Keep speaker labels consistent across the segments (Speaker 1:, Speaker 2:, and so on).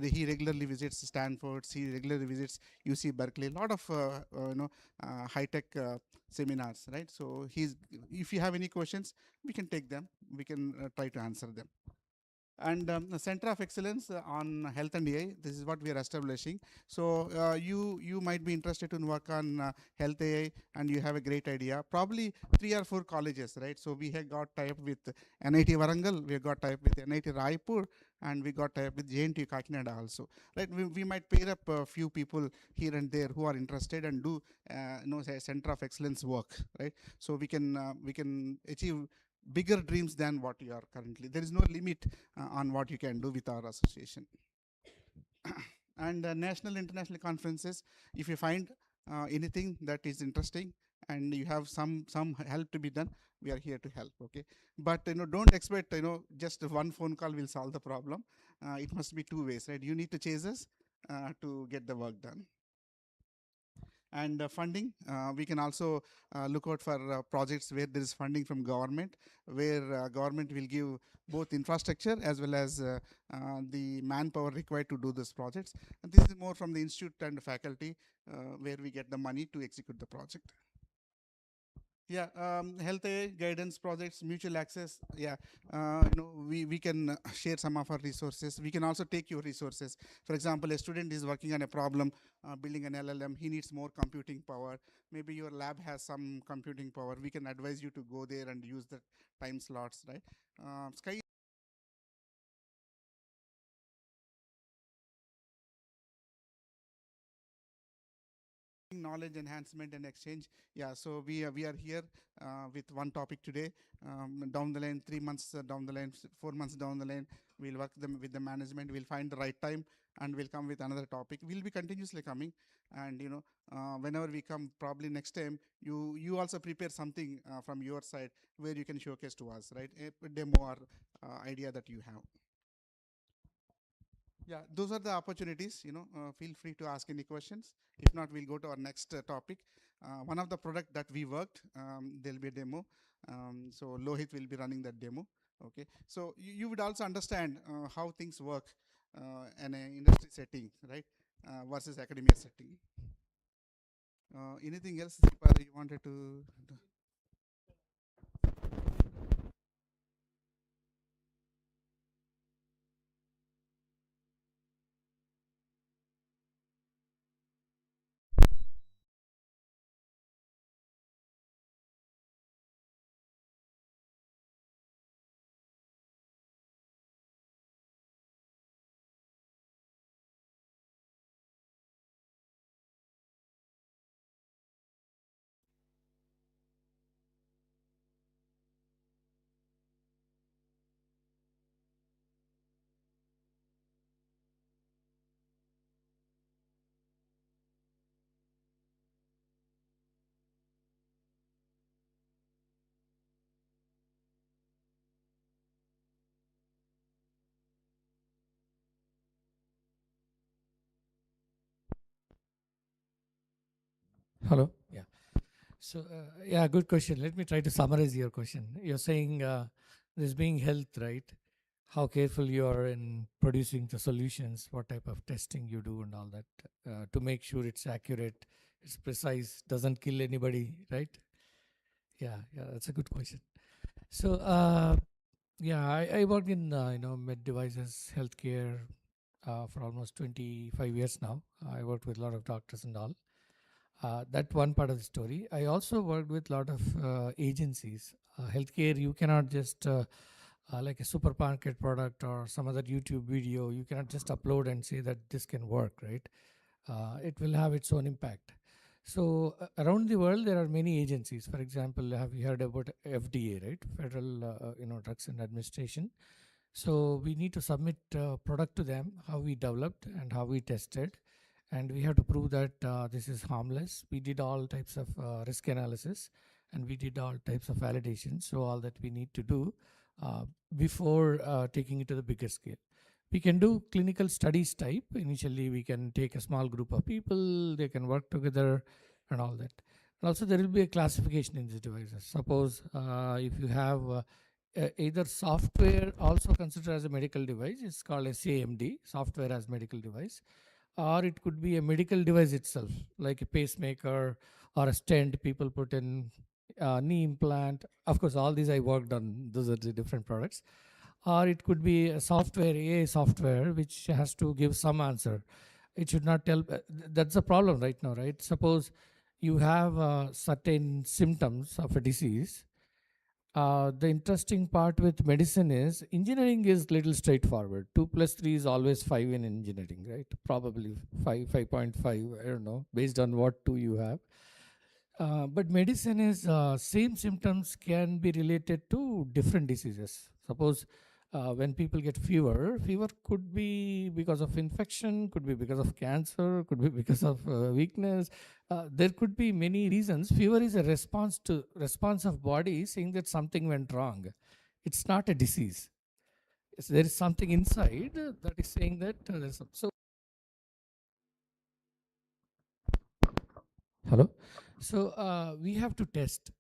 Speaker 1: He regularly visits Stanford. He regularly visits UC Berkeley. A lot of high tech seminars, right? So if you have any questions, we can take them. We can try to answer them. And the Center of Excellence on Health and AI, this is what we are establishing. So you might be interested to work on health AI, and you have a great idea. Probably 3 or 4 colleges, right? So we have got tie up with NIT Warangal, we have got tie up with NIT Raipur, and we got tie up with JNTU Kakinada also. Right? We might pair up a few people here and there who are interested and do say Center of Excellence work, right? So we can achieve bigger dreams than what you are currently. There is no limit on what you can do with our association. And national international conferences, if you find anything that is interesting and you have some help to be done, we are here to help. Okay, but don't expect just one phone call will solve the problem. It must be two ways, right? You need to chase us to get the work done. And funding, we can also look out for projects where there is funding from government, where government will give both infrastructure as well as the manpower required to do these projects. And this is more from the institute and faculty, where we get the money to execute the project. Yeah, health aid, guidance projects, mutual access. Yeah, we can share some of our resources. We can also take your resources. For example, a student is working on a problem, building an LLM. He needs more computing power. Maybe your lab has some computing power. We can advise you to go there and use the time slots, right? Sky knowledge enhancement and exchange. Yeah, so we are here with one topic today. Down the line, 3 months down the line, 4 months down the line, we'll work them with the management. We'll find the right time and we'll come with another topic. We'll be continuously coming, and whenever we come, probably next time, you also prepare something from your side where you can showcase to us, right? A demo or idea that you have. Yeah, those are the opportunities. Feel free to ask any questions. If not, we'll go to our next topic. One of the product that we worked, there'll be a demo. So Lohit will be running that demo. Okay, so you would also understand how things work in an industry setting, right, versus academia setting. Anything else, Deepa, you wanted to?
Speaker 2: Hello. Yeah. So, yeah, good question. Let me try to summarize your question. You're saying this being health, right? How careful you are in producing the solutions, what type of testing you do, and all that to make sure it's accurate, it's precise, doesn't kill anybody, right? Yeah, yeah, that's a good question. So, yeah, I worked in med devices, healthcare for almost 25 years now. I worked with a lot of doctors and all. That one part of the story. I also worked with a lot of agencies. Healthcare, you cannot just like a supermarket product or some other YouTube video, you cannot just upload and say that this can work, right? It will have its own impact. So around the world, there are many agencies. For example, have you heard about FDA, right? Federal, Drugs and Administration. So we need to submit product to them, how we developed and how we tested, and we have to prove that this is harmless. We did all types of risk analysis, and we did all types of validation. So all that we need to do before taking it to the bigger scale. We can do clinical studies type. Initially, we can take a small group of people, they can work together and all that. And also, there will be a classification in these devices. Suppose if you have either software also considered as a medical device, it's called SAMD, software as medical device, or it could be a medical device itself, like a pacemaker or a stent people put in, knee implant. Of course, all these I worked on, those are the different products. Or it could be a software, AI software, which has to give some answer. It should not tell. That's the problem right now, right? Suppose you have certain symptoms of a disease. The interesting part with medicine is engineering is little straightforward. 2 plus 3 is always 5 in engineering, right? Probably 5, 5.5. I don't know, based on what two you have. But medicine is same symptoms can be related to different diseases. Suppose when people get fever, fever could be because of infection, could be because of cancer, could be because of weakness. There could be many reasons. Fever is a response of body saying that something went wrong. It's not a disease. There is something inside that is saying that there's so. Hello. So we have to test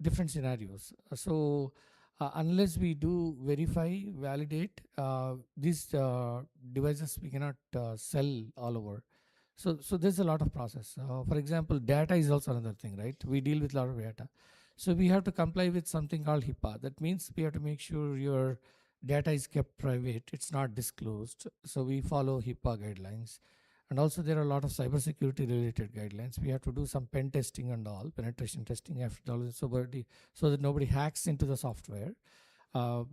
Speaker 2: different scenarios. So unless we do verify, validate these devices, we cannot sell all over. So there's a lot of process. For example, data is also another thing, right? We deal with a lot of data. So we have to comply with something called HIPAA. That means we have to make sure your data is kept private. It's not disclosed. So we follow HIPAA guidelines. And also there are a lot of cybersecurity related guidelines. We have to do some pen testing and all, penetration testing after all, so that nobody hacks into the software.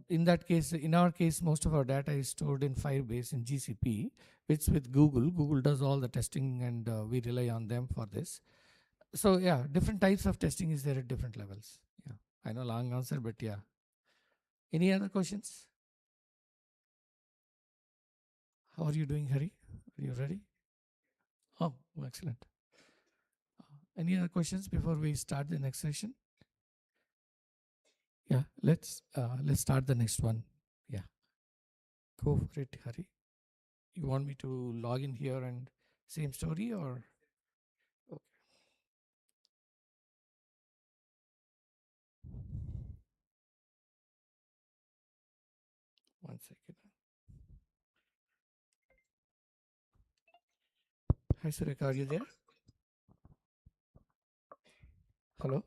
Speaker 2: In that case, in our case, most of our data is stored in Firebase in GCP, which with Google. Google does all the testing and we rely on them for this. So yeah, different types of testing is there at different levels. Yeah, I know long answer, but yeah. Any other questions? How are you doing, Hari? Are you ready? Oh, excellent. Any other questions before we start the next session? Yeah, let's start the next one. Yeah, go for it, Hari. You want me to log in here and same story or? Okay, one second. Hi, Sureka, are you there? Hello?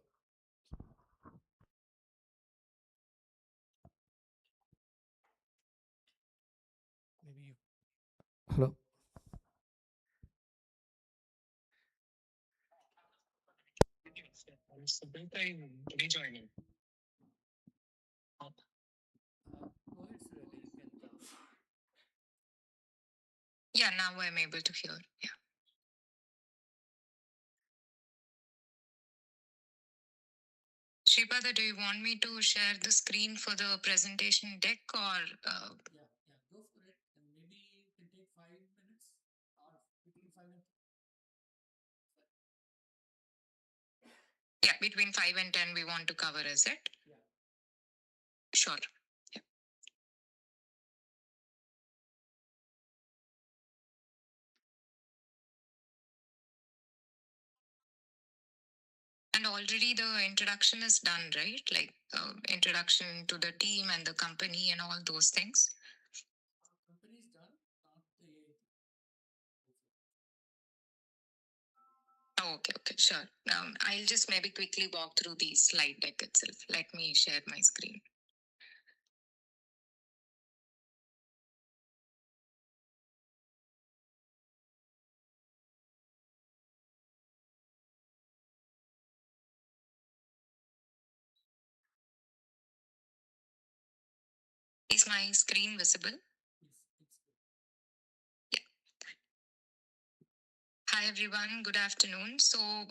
Speaker 2: Maybe you. Hello? Go ahead, Sureka. You can.
Speaker 3: Yeah, now I'm able to hear. Yeah. Sripada, do you want me to share the screen for the presentation deck or?
Speaker 2: Yeah, yeah, go for it. And maybe you can take 5 minutes or between 5 and.
Speaker 3: Yeah, between 5 and 10 we want to cover, is it?
Speaker 2: Yeah.
Speaker 3: Sure. Yeah. And already the introduction is done, right? Like introduction to the team and the company and all those things.
Speaker 2: Company is done, not the.
Speaker 3: Oh, okay, okay, sure. I'll just maybe quickly walk through the slide deck itself. Let me share my screen. Is my screen visible?
Speaker 2: Yes, it's good.
Speaker 3: Yeah. Hi everyone, good afternoon. So,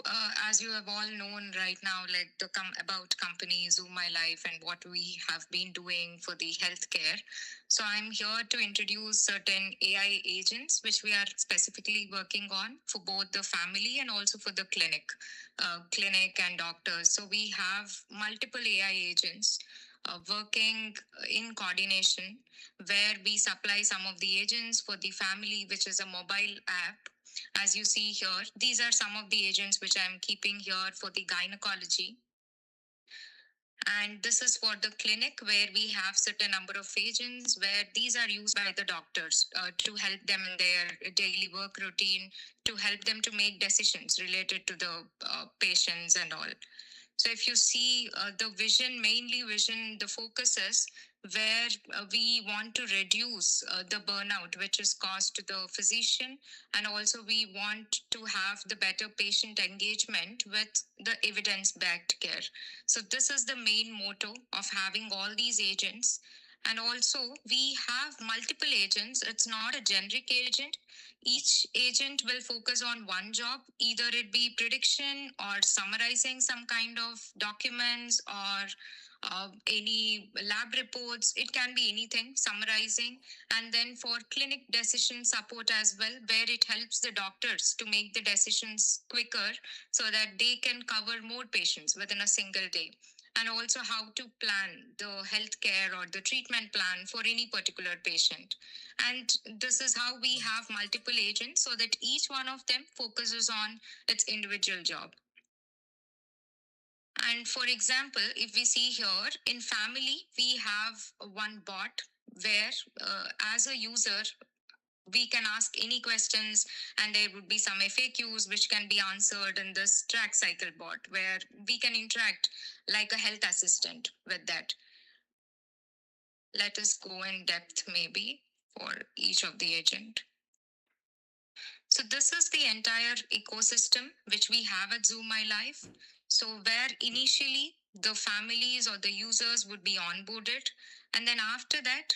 Speaker 3: as you have all known right now, like about company Zoom My Life and what we have been doing for the healthcare. So, I'm here to introduce certain AI agents which we are specifically working on for both the family and also for the clinic and doctors. So, we have multiple AI agents working in coordination where we supply some of the agents for the family, which is a mobile app. As you see here, these are some of the agents which I'm keeping here for the gynecology. And this is for the clinic where we have certain number of agents where these are used by the doctors to help them in their daily work routine, to help them to make decisions related to the patients and all. So if you see the vision, mainly vision, the focus is where we want to reduce the burnout which is caused to the physician, and also we want to have the better patient engagement with the evidence-backed care. So this is the main motto of having all these agents. And also we have multiple agents. It's not a generic agent. Each agent will focus on one job, either it be prediction or summarizing some kind of documents or any lab reports. It can be anything, summarizing. And then for clinic decision support as well, where it helps the doctors to make the decisions quicker so that they can cover more patients within a single day. And also how to plan the healthcare or the treatment plan for any particular patient. And this is how we have multiple agents so that each one of them focuses on its individual job. And for example, if we see here in family, we have one bot where as a user, we can ask any questions and there would be some FAQs which can be answered in this track cycle bot where we can interact like a health assistant with that. Let us go in depth maybe for each of the agent. So this is the entire ecosystem which we have at Zoom My Life. So where initially the families or the users would be onboarded, and then after that,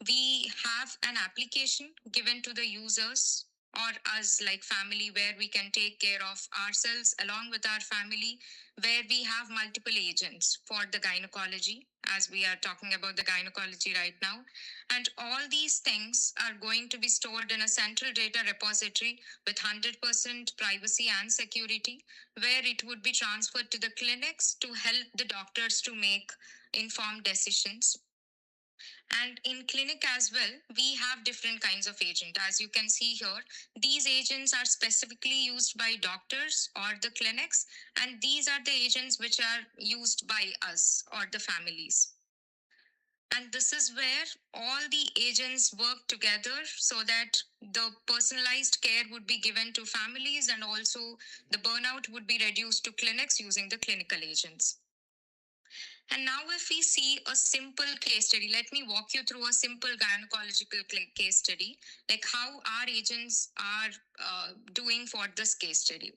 Speaker 3: we have an application given to the users or us like family where we can take care of ourselves along with our family, where we have multiple agents for the gynecology, as we are talking about the gynecology right now. And all these things are going to be stored in a central data repository with 100% privacy and security, where it would be transferred to the clinics to help the doctors to make informed decisions. And in clinic as well, we have different kinds of agent. As you can see here, these agents are specifically used by doctors or the clinics, and these are the agents which are used by us or the families. And this is where all the agents work together so that the personalized care would be given to families, and also the burnout would be reduced to clinics using the clinical agents. And now if we see a simple case study, let me walk you through a simple gynecological case study, like how our agents are doing for this case study.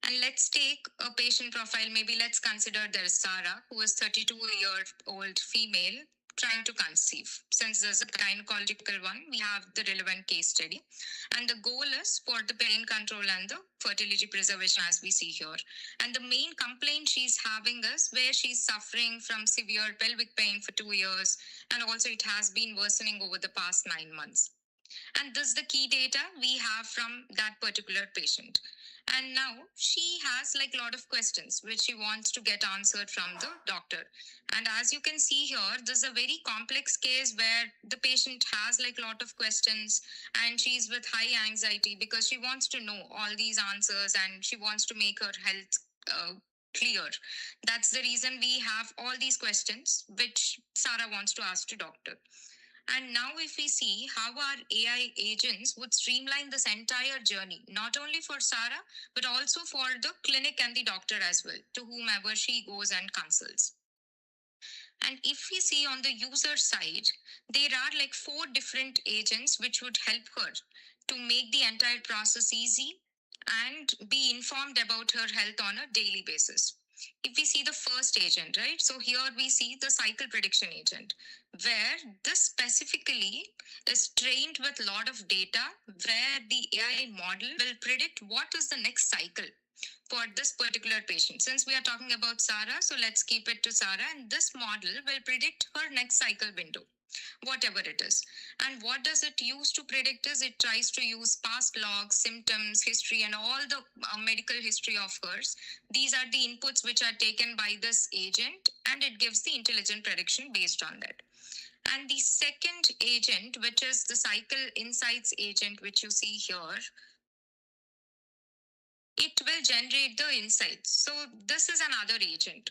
Speaker 3: And let's take a patient profile. Maybe let's consider there's Sarah, who is 32-year-old female trying to conceive. Since there's a gynecological one, we have the relevant case study. And the goal is for the pain control and the fertility preservation, as we see here. And the main complaint she's having is where she's suffering from severe pelvic pain for 2 years. And also it has been worsening over the past 9 months. And this is the key data we have from that particular patient. And now she has like a lot of questions which she wants to get answered from the doctor. And as you can see here, this is a very complex case where the patient has like a lot of questions and she's with high anxiety because she wants to know all these answers and she wants to make her health clear. That's the reason we have all these questions which Sarah wants to ask to doctor. And now if we see how our AI agents would streamline this entire journey, not only for Sarah, but also for the clinic and the doctor as well, to whomever she goes and consults. And if we see on the user side, there are like 4 different agents which would help her to make the entire process easy and be informed about her health on a daily basis. If we see the first agent, right? So here we see the cycle prediction agent, where this specifically is trained with a lot of data, where the AI model will predict what is the next cycle for this particular patient. Since we are talking about Sarah, so let's keep it to Sarah, and this model will predict her next cycle window, whatever it is. And what does it use to predict is it tries to use past logs, symptoms, history, and all the medical history of hers. These are the inputs which are taken by this agent, and it gives the intelligent prediction based on that. And the second agent, which is the cycle insights agent, which you see here, it will generate the insights. So this is another agent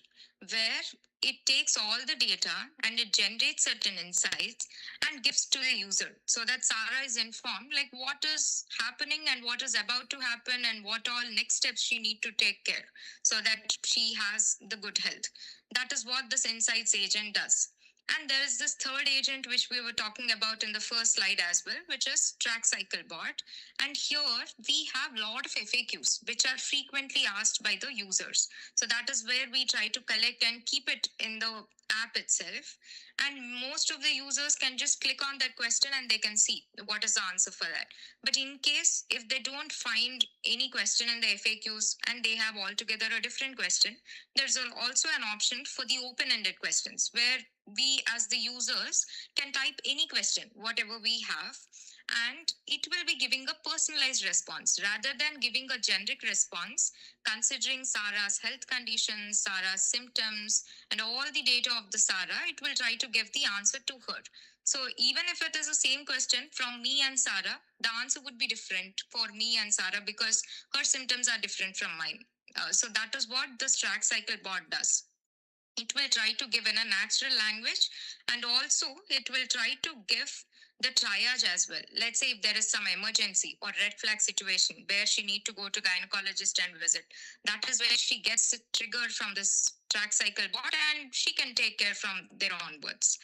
Speaker 3: where it takes all the data and it generates certain insights and gives to the user so that Sarah is informed like what is happening and what is about to happen and what all next steps she need to take care so that she has the good health. That is what this insights agent does. And there is this third agent which we were talking about in the first slide as well, which is track cycle bot. And here we have a lot of FAQs which are frequently asked by the users. So that is where we try to collect and keep it in the app itself. And most of the users can just click on that question and they can see what is the answer for that. But in case if they don't find any question in the FAQs and they have altogether a different question, there's also an option for the open-ended questions where we as the users can type any question, whatever we have, and it will be giving a personalized response rather than giving a generic response considering Sarah's health conditions, Sarah's symptoms, and all the data of the Sarah. It will try to give the answer to her. So even if it is the same question from me and Sarah, the answer would be different for me and Sarah because her symptoms are different from mine. So that is what this track cycle bot does. It will try to give in a natural language, and also it will try to give the triage as well. Let's say if there is some emergency or red flag situation where she need to go to gynecologist and visit, that is where she gets it triggered from this track cycle bot and she can take care from there onwards.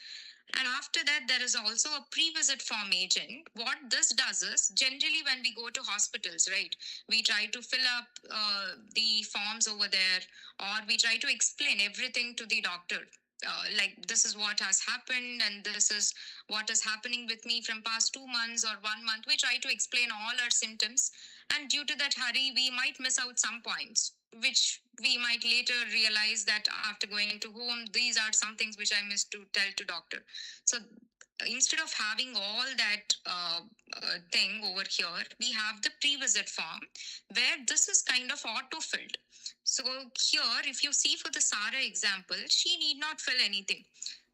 Speaker 3: And after that, there is also a pre-visit form agent. What this does is, generally when we go to hospitals, right, we try to fill up the forms over there, or we try to explain everything to the doctor. Like this is what has happened and this is what is happening with me from past 2 months or 1 month. We try to explain all our symptoms, and due to that hurry we might miss out some points which we might later realize that after going to home, these are some things which I missed to tell to doctor. So instead of having all that thing over here, we have the pre-visit form where this is kind of auto-filled. So here, if you see for the Sarah example, she need not fill anything.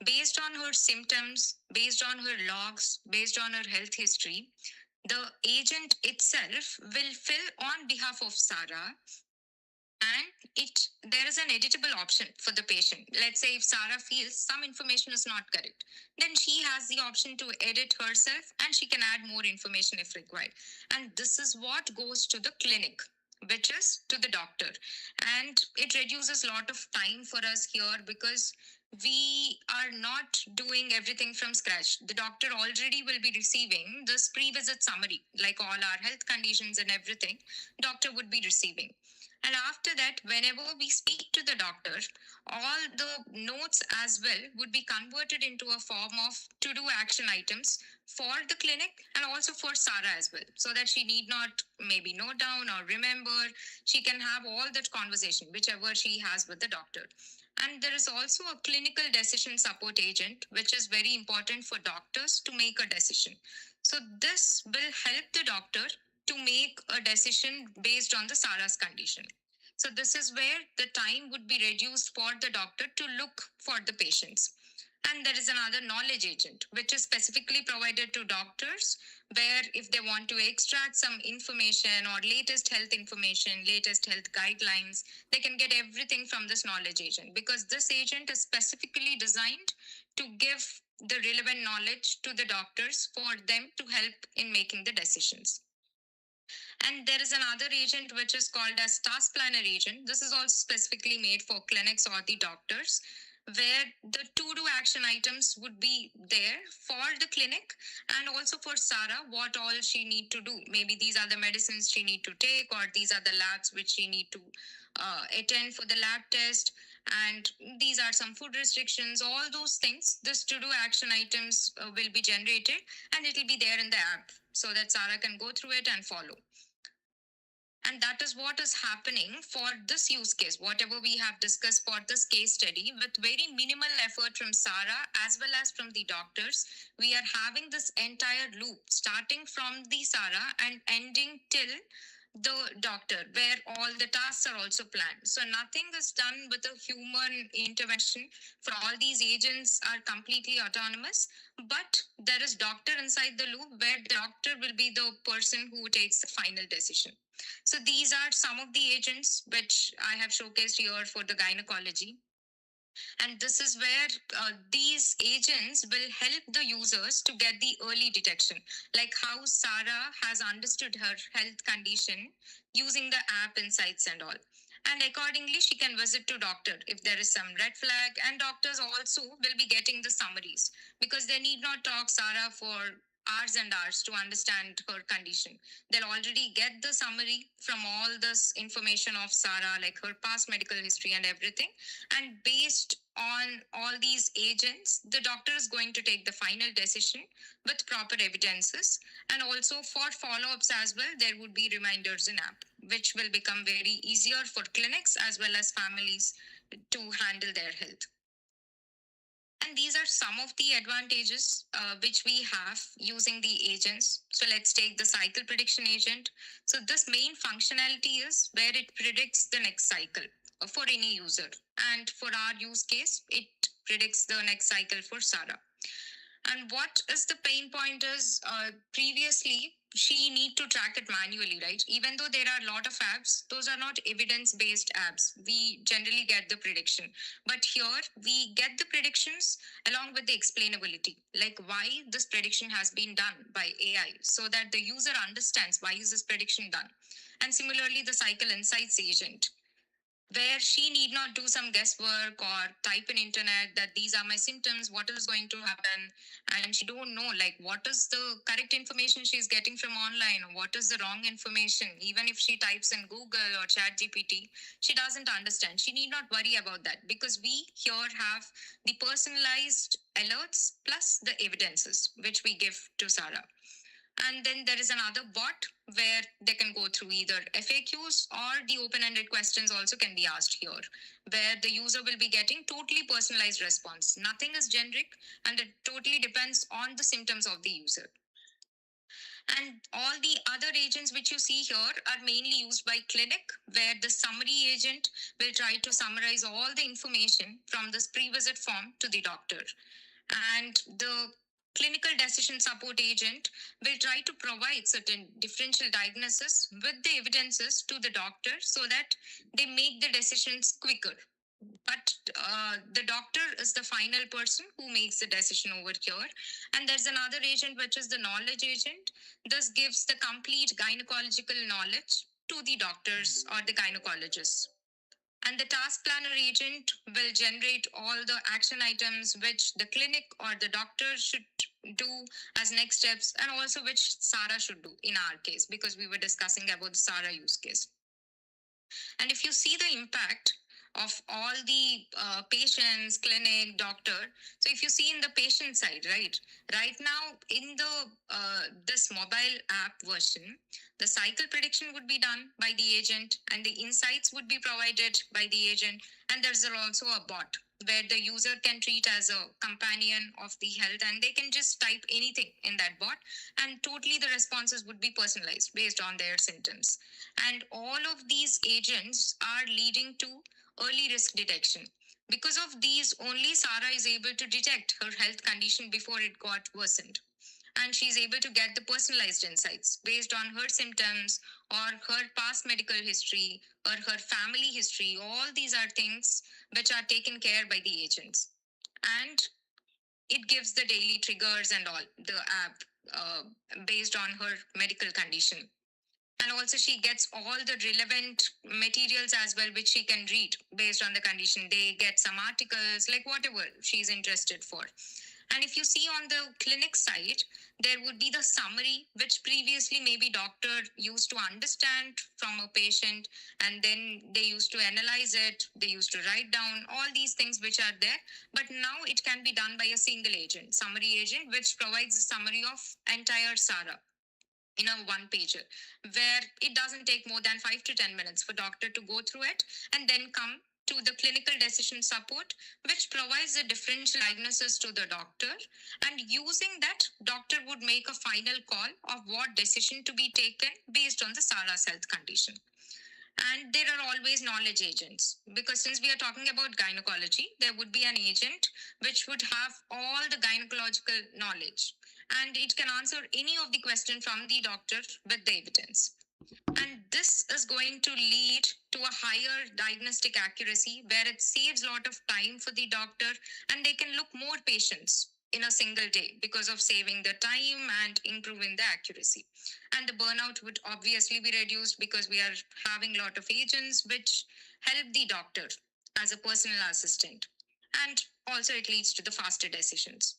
Speaker 3: Based on her symptoms, based on her logs, based on her health history, the agent itself will fill on behalf of Sarah, and there is an editable option for the patient. Let's say if Sarah feels some information is not correct, then she has the option to edit herself and she can add more information if required. And this is what goes to the clinic, which is to the doctor. And it reduces a lot of time for us here because we are not doing everything from scratch. The doctor already will be receiving this pre-visit summary, like all our health conditions and everything, doctor would be receiving. And after that, whenever we speak to the doctor, all the notes as well would be converted into a form of to-do action items for the clinic and also for Sarah as well, so that she need not maybe note down or remember. She can have all that conversation, whichever she has with the doctor. And there is also a clinical decision support agent, which is very important for doctors to make a decision. So this will help the doctor to make a decision based on the Sarah's condition. So this is where the time would be reduced for the doctor to look for the patients. And there is another knowledge agent, which is specifically provided to doctors, where if they want to extract some information or latest health information, latest health guidelines, they can get everything from this knowledge agent, because this agent is specifically designed to give the relevant knowledge to the doctors for them to help in making the decisions. And there is another agent which is called as task planner agent. This is also specifically made for clinics or the doctors, where the to-do action items would be there for the clinic and also for Sarah, what all she need to do. Maybe these are the medicines she need to take, or these are the labs which she need to attend for the lab test, and these are some food restrictions. All those things, this to-do action items will be generated and it will be there in the app so that Sarah can go through it and follow. And that is what is happening for this use case, whatever we have discussed for this case study, with very minimal effort from Sarah as well as from the doctors. We are having this entire loop starting from the Sarah and ending till the doctor, where all the tasks are also planned. So nothing is done with a human intervention. For all these agents are completely autonomous, but there is doctor inside the loop where doctor will be the person who takes the final decision. So these are some of the agents which I have showcased here for the gynecology. And this is where these agents will help the users to get the early detection, like how Sarah has understood her health condition using the app insights and all. And accordingly, she can visit to doctor if there is some red flag. And doctors also will be getting the summaries because they need not talk Sarah for hours and hours to understand her condition. They'll already get the summary from all this information of Sarah, like her past medical history and everything. And based on all these agents, the doctor is going to take the final decision with proper evidences. And also for follow-ups as well, there would be reminders in app, which will become very easier for clinics as well as families to handle their health. And these are some of the advantages which we have using the agents. So let's take the cycle prediction agent. So this main functionality is where it predicts the next cycle for any user. And for our use case, it predicts the next cycle for Sarah. And what is the pain point is previously she need to track it manually, right? Even though there are a lot of apps, those are not evidence-based apps. We generally get the prediction. But here we get the predictions along with the explainability, like why this prediction has been done by AI so that the user understands why is this prediction done. And similarly, the cycle insights agent, where she need not do some guesswork or type in internet that these are my symptoms, what is going to happen, and she don't know like what is the correct information she's getting from online or what is the wrong information. Even if she types in Google or Chat GPT, she doesn't understand. She need not worry about that because we here have the personalized alerts plus the evidences which we give to Sarah. And then there is another bot where they can go through either FAQs or the open-ended questions also can be asked here, where the user will be getting totally personalized response. Nothing is generic and it totally depends on the symptoms of the user. And all the other agents which you see here are mainly used by clinic, where the summary agent will try to summarize all the information from this pre-visit form to the doctor. And the clinical decision support agent will try to provide certain differential diagnosis with the evidences to the doctor so that they make the decisions quicker. But the doctor is the final person who makes the decision over here. And there's another agent, which is the knowledge agent. This gives the complete gynecological knowledge to the doctors or the gynecologists. And the task planner agent will generate all the action items which the clinic or the doctor should do as next steps, and also which Sarah should do in our case, because we were discussing about the Sarah use case. And if you see the impact of all the patients, clinic, doctor. So if you see in the patient side, right now in the this mobile app version, the cycle prediction would be done by the agent and the insights would be provided by the agent. And there's also a bot where the user can treat as a companion of the health and they can just type anything in that bot and totally the responses would be personalized based on their symptoms. And all of these agents are leading to early risk detection. Because of these, only Sarah is able to detect her health condition before it got worsened. And she's able to get the personalized insights based on her symptoms or her past medical history or her family history. All these are things which are taken care by the agents. And it gives the daily triggers and all, the app based on her medical condition. And also she gets all the relevant materials as well which she can read based on the condition. They get some articles like whatever she's interested for. And if you see on the clinic side, there would be the summary which previously maybe doctor used to understand from a patient and then they used to analyze it, they used to write down all these things which are there. But now it can be done by a single agent, summary agent, which provides a summary of entire Sarah in a one pager, where it doesn't take more than 5 to 10 minutes for doctor to go through it and then come to the clinical decision support, which provides a differential diagnosis to the doctor. And using that, doctor would make a final call of what decision to be taken based on the SARA's health condition. And there are always knowledge agents, because since we are talking about gynecology, there would be an agent which would have all the gynecological knowledge, and it can answer any of the question from the doctor with the evidence. And this is going to lead to a higher diagnostic accuracy, where it saves a lot of time for the doctor, and they can look more patients in a single day because of saving the time and improving the accuracy. And the burnout would obviously be reduced, because we are having a lot of agents which help the doctor as a personal assistant. And also it leads to the faster decisions.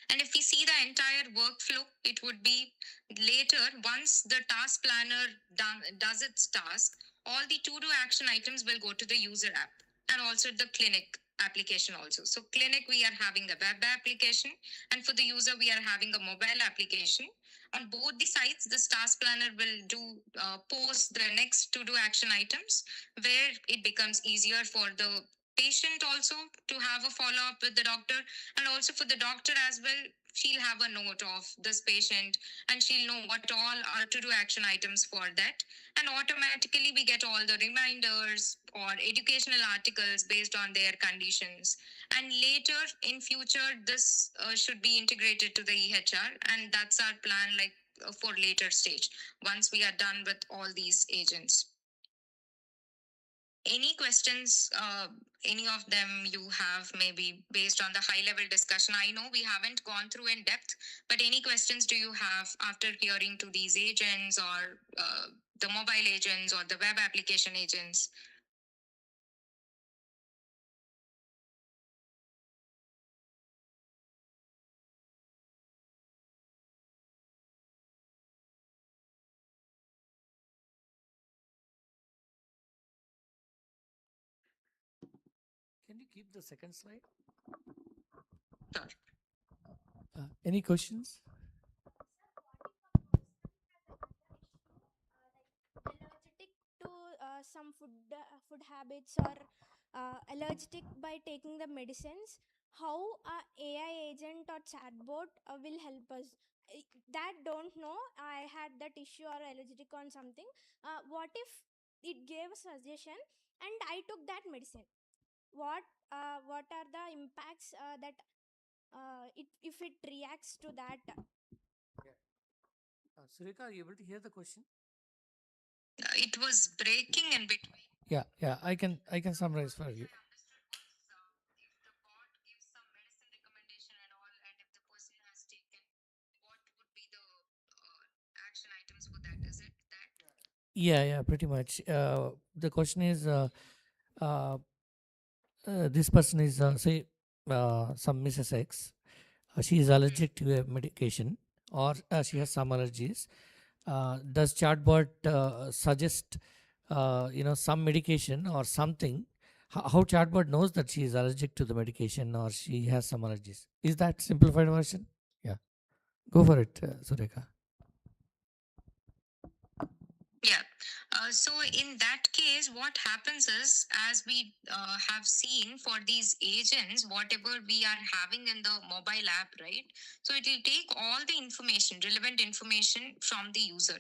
Speaker 3: And if we see the entire workflow, it would be later, once the task planner does its task, all the to-do action items will go to the user app, and also the clinic application also. So clinic, we are having a web application, and for the user, we are having a mobile application. On both the sites, this task planner will do post the next to-do action items, where it becomes easier for the patient also to have a follow-up with the doctor, and also for the doctor as well. She'll have a note of this patient, and she'll know what all are to do action items for that. And automatically we get all the reminders or educational articles based on their conditions. And later in future, this should be integrated to the EHR, and that's our plan, like for later stage, once we are done with all these agents. Any questions, any of them you have, maybe based on the high level discussion? I know we haven't gone through in depth, but any questions do you have after hearing to these agents, or the mobile agents or the web application agents?
Speaker 2: Can you keep the second slide?
Speaker 3: Sure.
Speaker 2: Any questions?
Speaker 4: Allergic to some food habits, or allergic by taking the medicines, how a AI agent or chatbot will help us? That don't know I had that issue or allergic on something. What if it gave a suggestion and I took that medicine? What are the impacts that if it reacts to that?
Speaker 2: Sureka, are you able to hear the question?
Speaker 3: It was breaking in between.
Speaker 2: Yeah, I can summarize for you.
Speaker 3: If the bot gives some medicine recommendation and all, and if the person has taken, what would be the action items for that? Is it that?
Speaker 2: Yeah, pretty much. The question is, uh, this person is say some Mrs. X. She is allergic to a medication, or she has some allergies. Does chatbot suggest some medication or something? How chatbot knows that she is allergic to the medication or she has some allergies? Is that simplified version? Yeah, go for it, Sureka.
Speaker 3: Yeah. So in that case, what happens is, as we have seen for these agents, whatever we are having in the mobile app, right? So it will take all the information, relevant information from the user.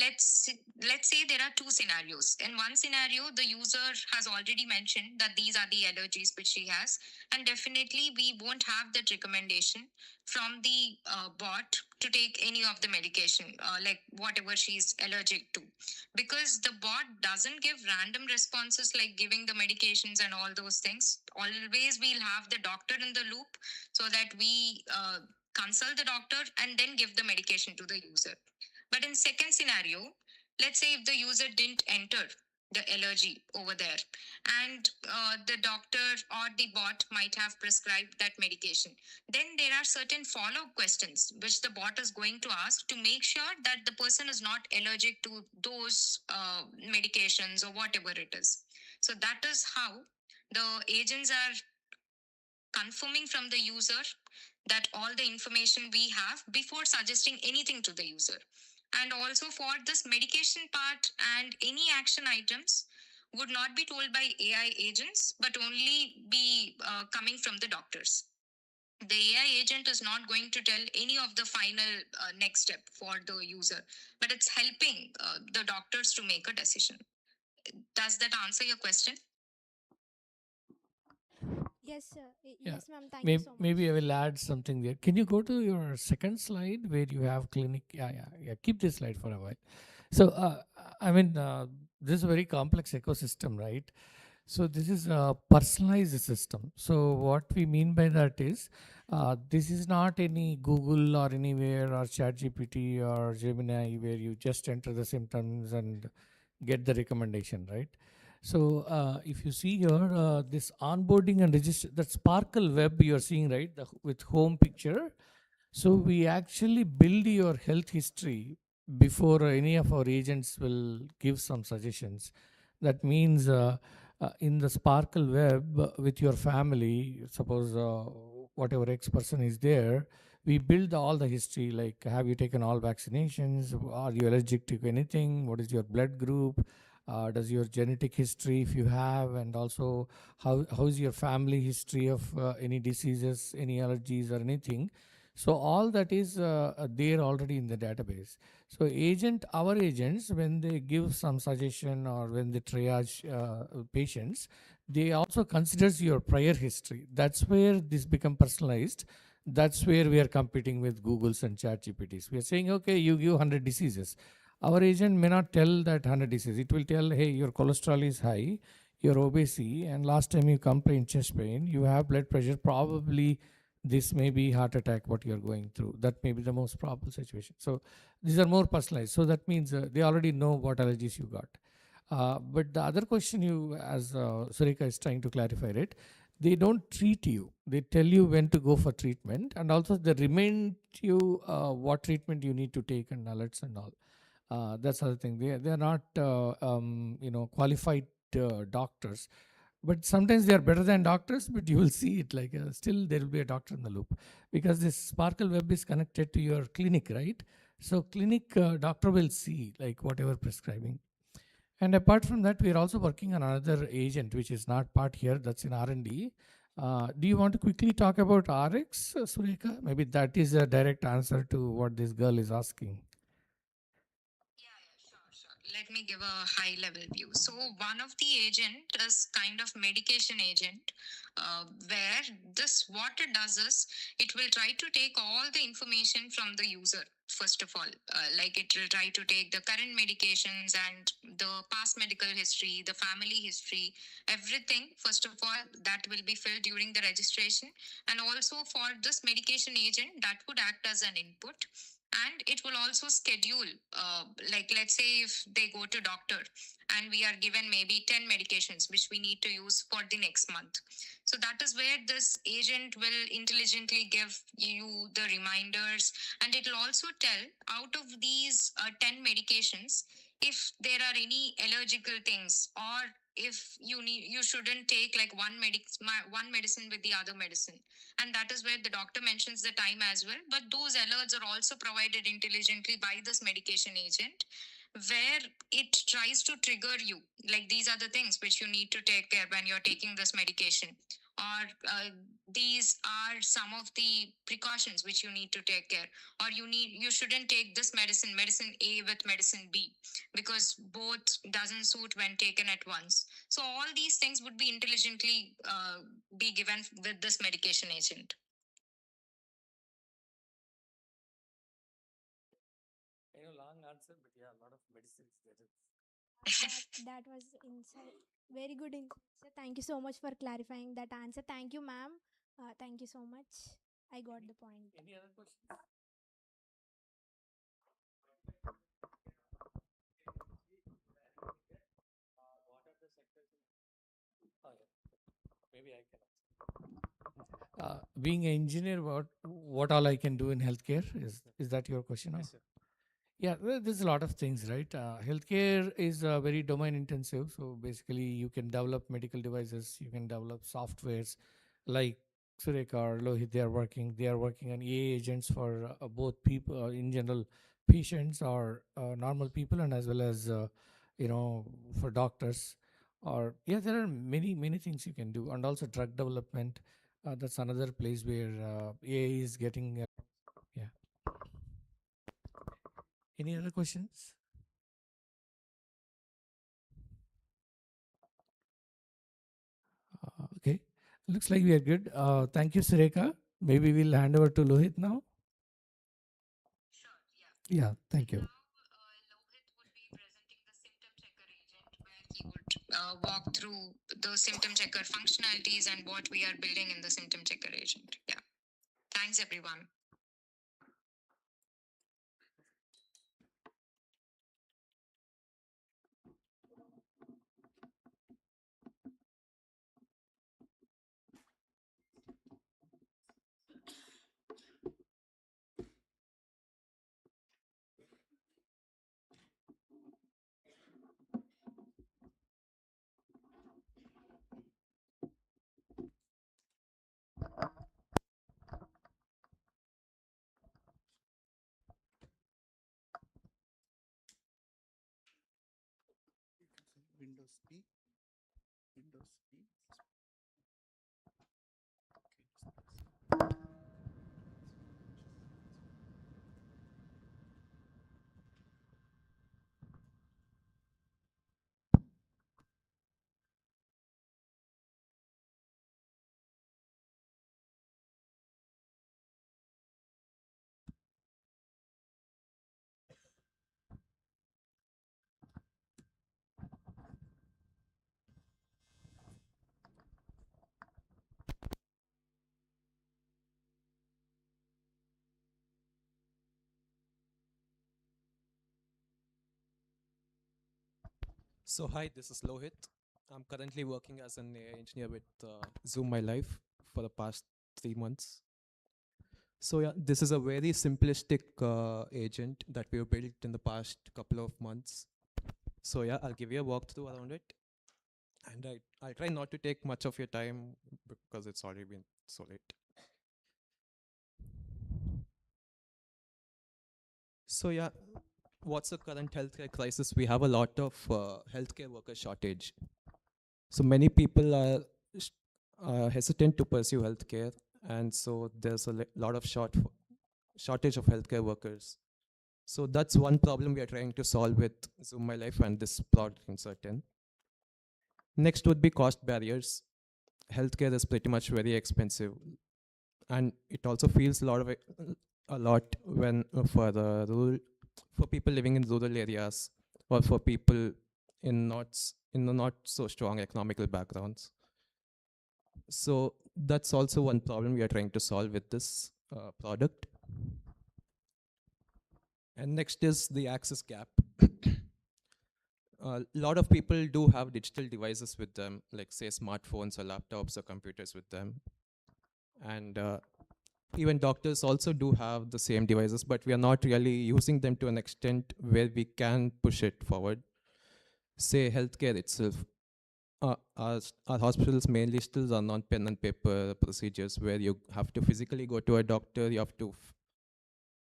Speaker 3: Let's let's say there are two scenarios. In one scenario, the user has already mentioned that these are the allergies which she has, and definitely we won't have that recommendation from the bot to take any of the medication, like whatever she's allergic to, because the bot doesn't give random responses like giving the medications and all those things. Always we'll have the doctor in the loop, so that we consult the doctor and then give the medication to the user. But in second scenario, let's say if the user didn't enter the allergy over there, and the doctor or the bot might have prescribed that medication, then there are certain follow-up questions which the bot is going to ask to make sure that the person is not allergic to those medications or whatever it is. So that is how the agents are confirming from the user that all the information we have before suggesting anything to the user. And also for this medication part and any action items, would not be told by AI agents, but only be coming from the doctors. The AI agent is not going to tell any of the final next step for the user, but it's helping the doctors to make a decision. Does that answer your question?
Speaker 4: Yes, sir.
Speaker 2: Yeah.
Speaker 4: Yes, ma'am. Thank you
Speaker 2: Maybe,
Speaker 4: so much.
Speaker 2: maybe I will add something there. Can you go to your second slide where you have clinic? Yeah. Keep this slide for a while. So, I mean, this is a very complex ecosystem, right? So this is a personalized system. So what we mean by that is, this is not any Google or anywhere or ChatGPT or Gemini where you just enter the symptoms and get the recommendation, right? So if you see here, this onboarding and register, that Sparkle web you're seeing, right, with home picture. So we actually build your health history before any of our agents will give some suggestions. That means in the Sparkle web with your family, suppose whatever X person is there, we build all the history, like have you taken all vaccinations? Are you allergic to anything? What is your blood group? Does your genetic history, if you have, and also how is your family history of any diseases, any allergies or anything. So all that is there already in the database. So our agents, when they give some suggestion or when they triage patients, they also considers your prior history. That's where this become personalized. That's where we are competing with Googles and Chat GPTs. We are saying, okay, you give 100 diseases. Our agent may not tell that 100 diseases. It will tell, hey, your cholesterol is high, you're obesity, and last time you complained chest pain, you have blood pressure, probably this may be heart attack, what you're going through. That may be the most probable situation. So these are more personalized. So that means they already know what allergies you got. But the other question you, as Sureka is trying to clarify it, they don't treat you. They tell you when to go for treatment, and also they remind you what treatment you need to take and alerts and all. That's other thing. They are not qualified doctors, but sometimes they are better than doctors. But you will see it like still there will be a doctor in the loop, because this Sparkle web is connected to your clinic, right? So clinic doctor will see like whatever prescribing. And apart from that, we are also working on another agent which is not part here. That's in R&D. Do you want to quickly talk about RX, Sureka? Maybe that is a direct answer to what this girl is asking.
Speaker 3: Sure. Let me give a high level view. So one of the agent is kind of medication agent, where this what it does is it will try to take all the information from the user. First of all, like it will try to take the current medications and the past medical history, the family history, everything. First of all, that will be filled during the registration, and also for this medication agent, that would act as an input, and it will also schedule like let's say if they go to doctor and we are given maybe 10 medications which we need to use for the next month. So that is where this agent will intelligently give you the reminders, and it will also tell out of these 10 medications if there are any allergical things, or if you shouldn't take like one medicine with the other medicine. And that is where the doctor mentions the time as well, but those alerts are also provided intelligently by this medication agent, where it tries to trigger you like these are the things which you need to take care when you're taking this medication, or these are some of the precautions which you need to take care, or you shouldn't take this medicine A with medicine B, because both doesn't suit when taken at once. So all these things would be intelligently be given with this medication agent.
Speaker 2: Long answer, but yeah, a lot of medicines there is.
Speaker 4: That was insight. Very good insight, sir. Thank you so much for clarifying that answer. Thank you, ma'am. Thank you so much. I got the point.
Speaker 2: Any other questions? What are the sectors? Oh, yeah. Maybe I can. Being an engineer, what all I can do in healthcare, is that your question?
Speaker 5: Yes, sir.
Speaker 2: Yeah, well, there's a lot of things, right? Healthcare is very domain intensive. So basically, you can develop medical devices, you can develop softwares like Sureka or Lohit. They are working on AI agents for both people, in general, patients or normal people, and as well as for doctors. Or yeah, there are many things you can do, and also drug development. That's another place where AI is getting. Yeah. Any other questions? Okay. Looks like we are good. Thank you, Sureka. Maybe we'll hand over to Lohit now.
Speaker 3: Sure, yeah.
Speaker 2: Yeah, thank you.
Speaker 3: Now, Lohit would be presenting the symptom checker agent, where he would walk through the symptom checker functionalities and what we are building in the symptom checker agent. Yeah. Thanks, everyone.
Speaker 1: Windows P, Windows P.
Speaker 5: So hi, this is Lohit. I'm currently working as an AI engineer with Zoom My Life for the past 3 months. So yeah, this is a very simplistic agent that we've built in the past couple of months. So yeah, I'll give you a walkthrough around it. And I'll try not to take much of your time because it's already been so late. So yeah, what's the current healthcare crisis? We have a lot of healthcare worker shortage. So many people are hesitant to pursue healthcare, and so there's a lot of shortage of healthcare workers. So that's one problem we are trying to solve with Zoom My Life and this product in certain. Next would be cost barriers. Healthcare is pretty much very expensive, and it also feels a lot when for people living in rural areas or for people in the not so strong economical backgrounds. So that's also one problem we are trying to solve with this product. And next is the access gap. A lot of people do have digital devices with them, like say smartphones or laptops or computers with them. And even doctors also do have the same devices, but we are not really using them to an extent where we can push it forward. Say healthcare itself. Our hospitals mainly still run on pen and paper procedures where you have to physically go to a doctor, you have to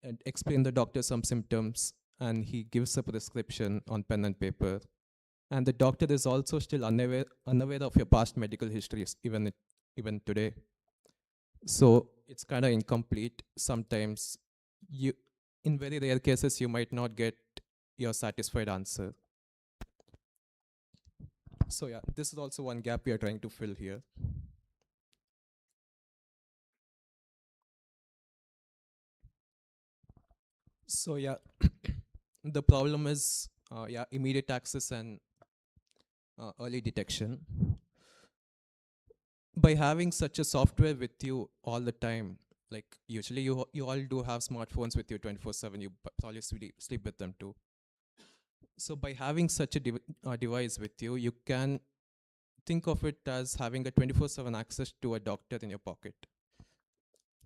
Speaker 5: and explain the doctor some symptoms, and he gives a prescription on pen and paper. And the doctor is also still unaware of your past medical histories, even today. So it's kind of incomplete. Sometimes you, in very rare cases, you might not get your satisfied answer. So yeah, this is also one gap we are trying to fill here. So yeah, the problem is immediate access and early detection. By having such a software with you all the time, like usually you all do have smartphones with you 24/7. You probably sleep with them too. So by having such a device with you, you can think of it as having a 24/7 access to a doctor in your pocket.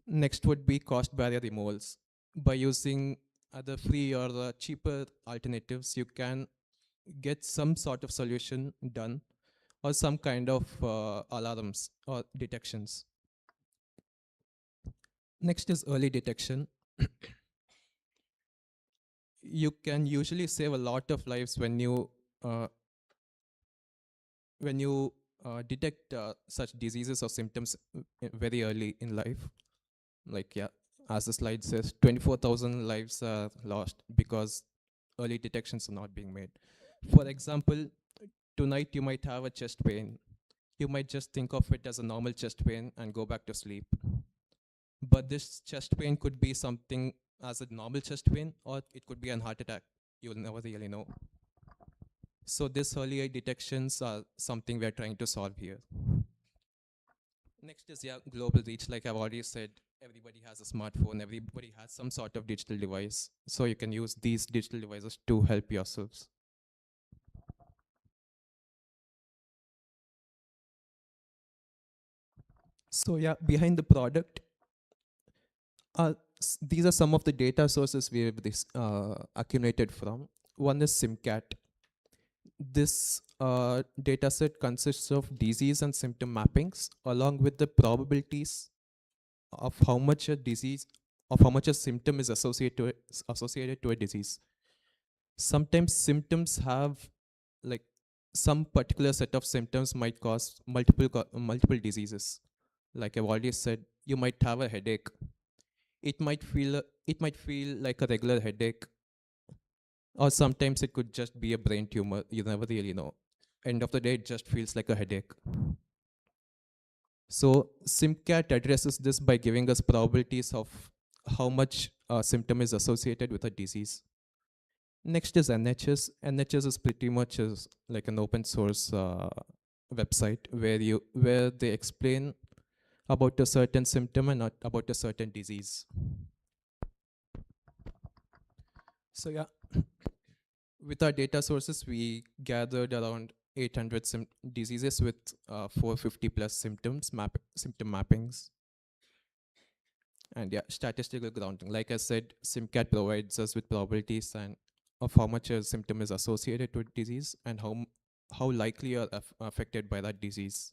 Speaker 5: Next would be cost barrier removals. By using other free or cheaper alternatives, you can get some sort of solution done or some kind of alarms or detections. Next is early detection. You can usually save a lot of lives when you when you detect such diseases or symptoms very early in life, like yeah, as the slide says, 24,000 lives are lost because early detections are not being made. For example, tonight you might have a chest pain. You might just think of it as a normal chest pain and go back to sleep. But this chest pain could be something as a normal chest pain, or it could be an heart attack. You'll never really know. So this early detections are something we're trying to solve here. Next is yeah, global reach. Like I've already said, everybody has a smartphone, everybody has some sort of digital device. So you can use these digital devices to help yourselves. So yeah, behind the product, these are some of the data sources we have accumulated from. One is SimCat. This data set consists of disease and symptom mappings along with the probabilities of how much a disease, of how much a symptom is associated to a disease. Sometimes symptoms have, like, some particular set of symptoms might cause multiple diseases. Like I've already said, you might have a headache. It might feel like a regular headache, or sometimes it could just be a brain tumor. You never really know. End of the day, it just feels like a headache. So SimCat addresses this by giving us probabilities of how much a symptom is associated with a disease. Next is NHS. NHS is pretty much like an open source website where they explain about a certain symptom and not about a certain disease. So yeah, with our data sources, we gathered around 800 diseases with 450 plus symptom mappings. And yeah, statistical grounding. Like I said, SimCat provides us with probabilities and of how much a symptom is associated with disease and how likely you are affected by that disease.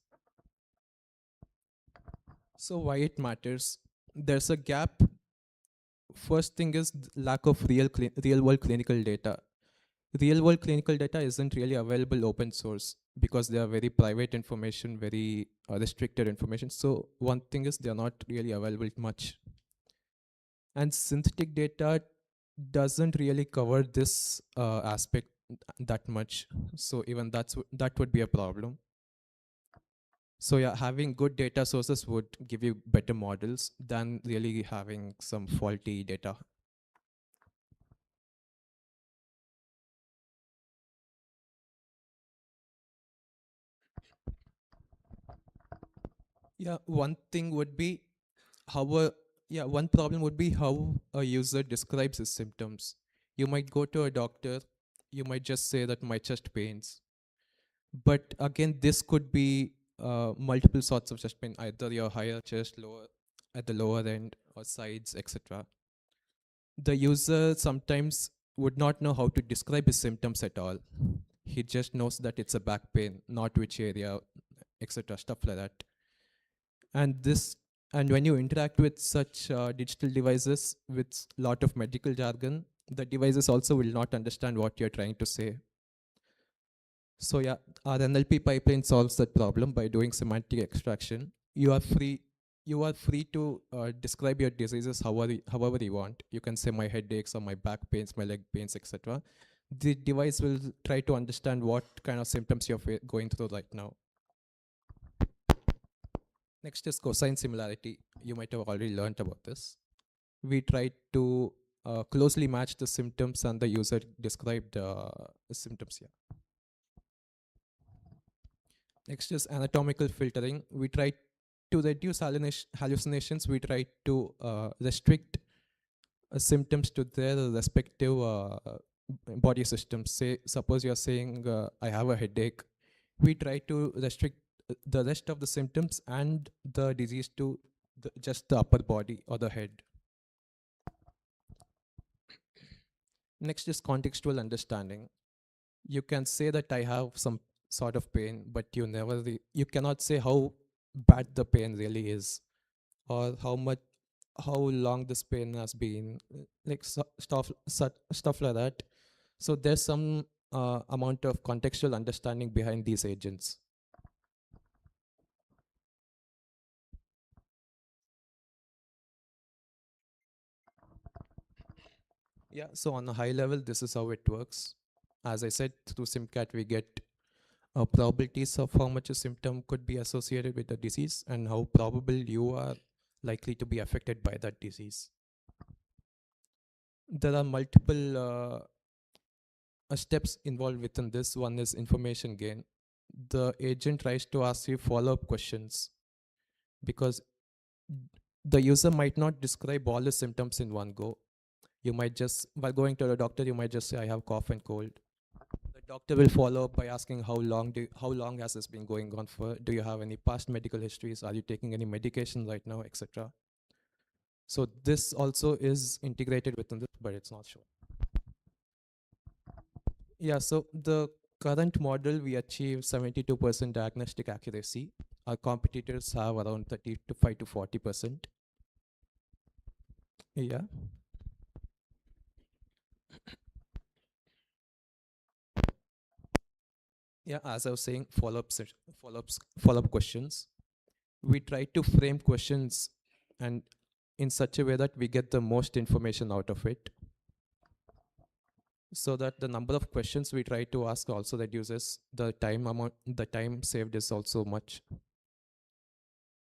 Speaker 5: So why it matters? There's a gap. First thing is lack of real world clinical data. Real world clinical data isn't really available open source because they are very private information, very restricted information. So one thing is they're not really available much. And synthetic data doesn't really cover this aspect that much. So even that would be a problem. So yeah, having good data sources would give you better models than really having some faulty data. Yeah, one thing would be one problem would be how a user describes his symptoms. You might go to a doctor, you might just say that my chest pains. But again, this could be multiple sorts of chest pain, either your higher chest, lower at the lower end, or sides, etc. The user sometimes would not know how to describe his symptoms at all. He just knows that it's a back pain, not which area, etc. Stuff like that. And when you interact with such digital devices with lot of medical jargon, the devices also will not understand what you're trying to say. So yeah, our NLP pipeline solves that problem by doing semantic extraction. You are free to describe your diseases however you want. You can say my head aches or my back pains, my leg pains, etc. The device will try to understand what kind of symptoms you're going through right now. Next is cosine similarity. You might have already learned about this. We try to closely match the symptoms and the user described symptoms here. Next is anatomical filtering. We try to reduce hallucinations. We try to restrict symptoms to their respective body systems. Say, suppose you're saying, I have a headache. We try to restrict the rest of the symptoms and the disease to just the upper body or the head. Next is contextual understanding. You can say that I have some sort of pain, but you cannot say how bad the pain really is, or how long this pain has been, like stuff like that. So there's some amount of contextual understanding behind these agents. Yeah, so on a high level, this is how it works. As I said, through SIMCAT, we get probabilities of how much a symptom could be associated with the disease and how probable you are likely to be affected by that disease. There are multiple steps involved within this. One is information gain. The agent tries to ask you follow-up questions because the user might not describe all the symptoms in one go. You might just, while going to the doctor, you might just say, I have cough and cold. The doctor will follow up by asking how long has this been going on for? Do you have any past medical histories? Are you taking any medication right now, etc.? So this also is integrated within this, but it's not shown. Yeah, so the current model, we achieve 72% diagnostic accuracy. Our competitors have around 35 to 40%. Yeah. Yeah, as I was saying, follow-up questions. We try to frame questions and in such a way that we get the most information out of it, so that the number of questions we try to ask also reduces. The time saved is also much.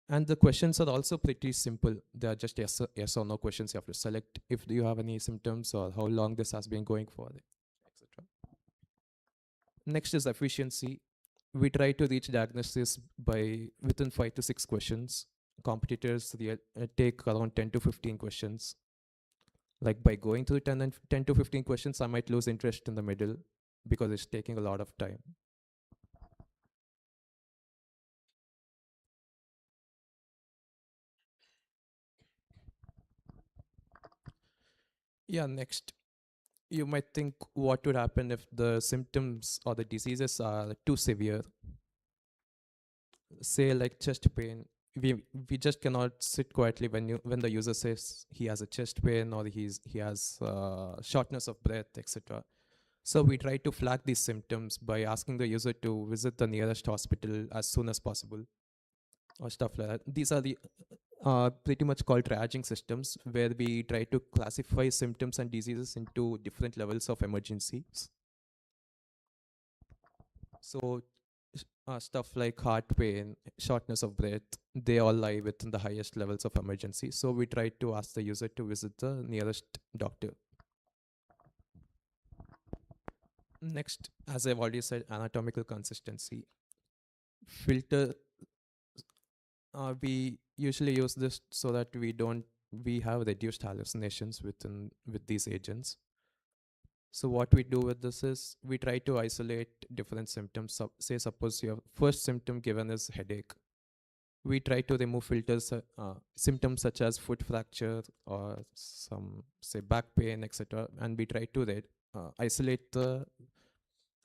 Speaker 5: And the questions are also pretty simple. They are just yes or no questions. You have to select if you have any symptoms or how long this has been going for, etc. Next is efficiency. We try to reach diagnosis by within 5 to 6 questions. Competitors take around 10 to 15 questions. Like by going through 10 to 15 questions, I might lose interest in the middle because it's taking a lot of time. Yeah, next, you might think what would happen if the symptoms or the diseases are too severe. Say like chest pain. We just cannot sit quietly when the user says he has a chest pain or he has shortness of breath, etc. So we try to flag these symptoms by asking the user to visit the nearest hospital as soon as possible, or stuff like that. These are the pretty much called triaging systems, where we try to classify symptoms and diseases into different levels of emergencies. So stuff like heart pain, shortness of breath, they all lie within the highest levels of emergency. So we try to ask the user to visit the nearest doctor. Next, as I've already said, anatomical consistency. Filter, we usually use this so that we have reduced hallucinations with these agents. So what we do with this is we try to isolate different symptoms. Say suppose your first symptom given is headache. We try to remove filters, symptoms such as foot fracture or some say back pain, etc. And we try to isolate the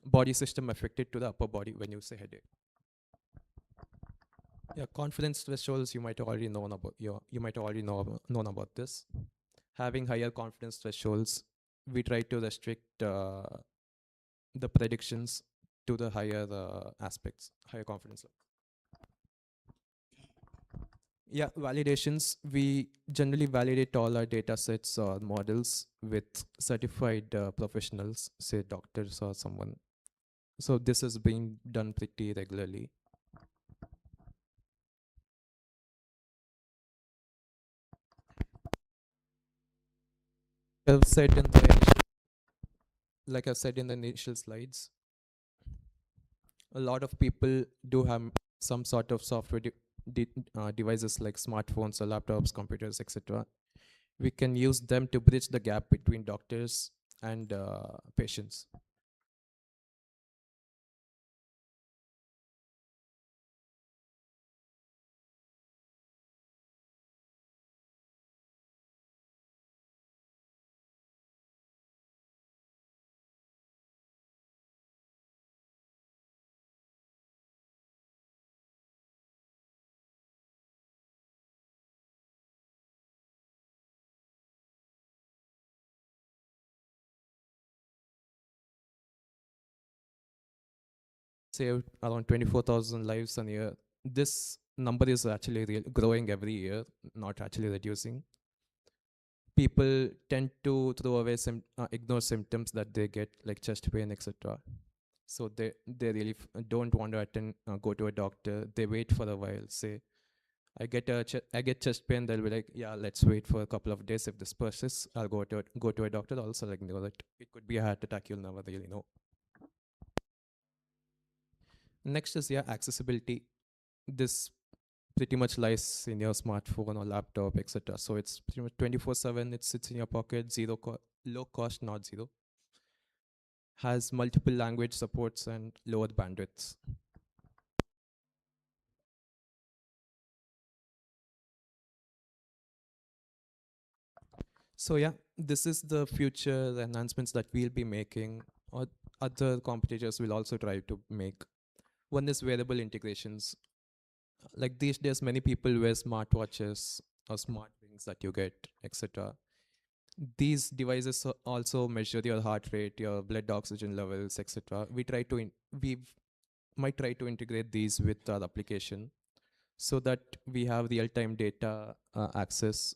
Speaker 5: body system affected to the upper body when you say headache. Yeah, confidence thresholds, you might already know about known about this. Having higher confidence thresholds, we try to restrict the predictions to the higher aspects, higher confidence level. Yeah, validations. We generally validate all our data sets or models with certified professionals, say doctors or someone. So this is being done pretty regularly. I've said in the like I said in the initial slides, a lot of people do have some sort of software devices like smartphones or laptops, computers, etc. We can use them to bridge the gap between doctors and patients. Saved around 24,000 lives a year. This number is actually growing every year, not actually reducing. people tend to throw away ignore symptoms that they get, like chest pain, etc. So they really don't want to attend, go to a doctor. They wait for a while. Say, I get chest pain. They'll be like, yeah, let's wait for a couple of days. If this persists, I'll go to a doctor. Also, like, ignore it. It could be a heart attack. You'll never really know. Next is, yeah, accessibility. This pretty much lies in your smartphone or laptop, etc. So it's pretty much 24/7. It sits in your pocket, low cost, not zero. Has multiple language supports and lower bandwidths. So yeah, this is the future enhancements that we'll be making, or other competitors will also try to make. One is wearable integrations. Like these days, many people wear smartwatches or smart rings that you get, etc. These devices also measure your heart rate, your blood oxygen levels, etc. We might try to integrate these with our application so that we have real-time data access,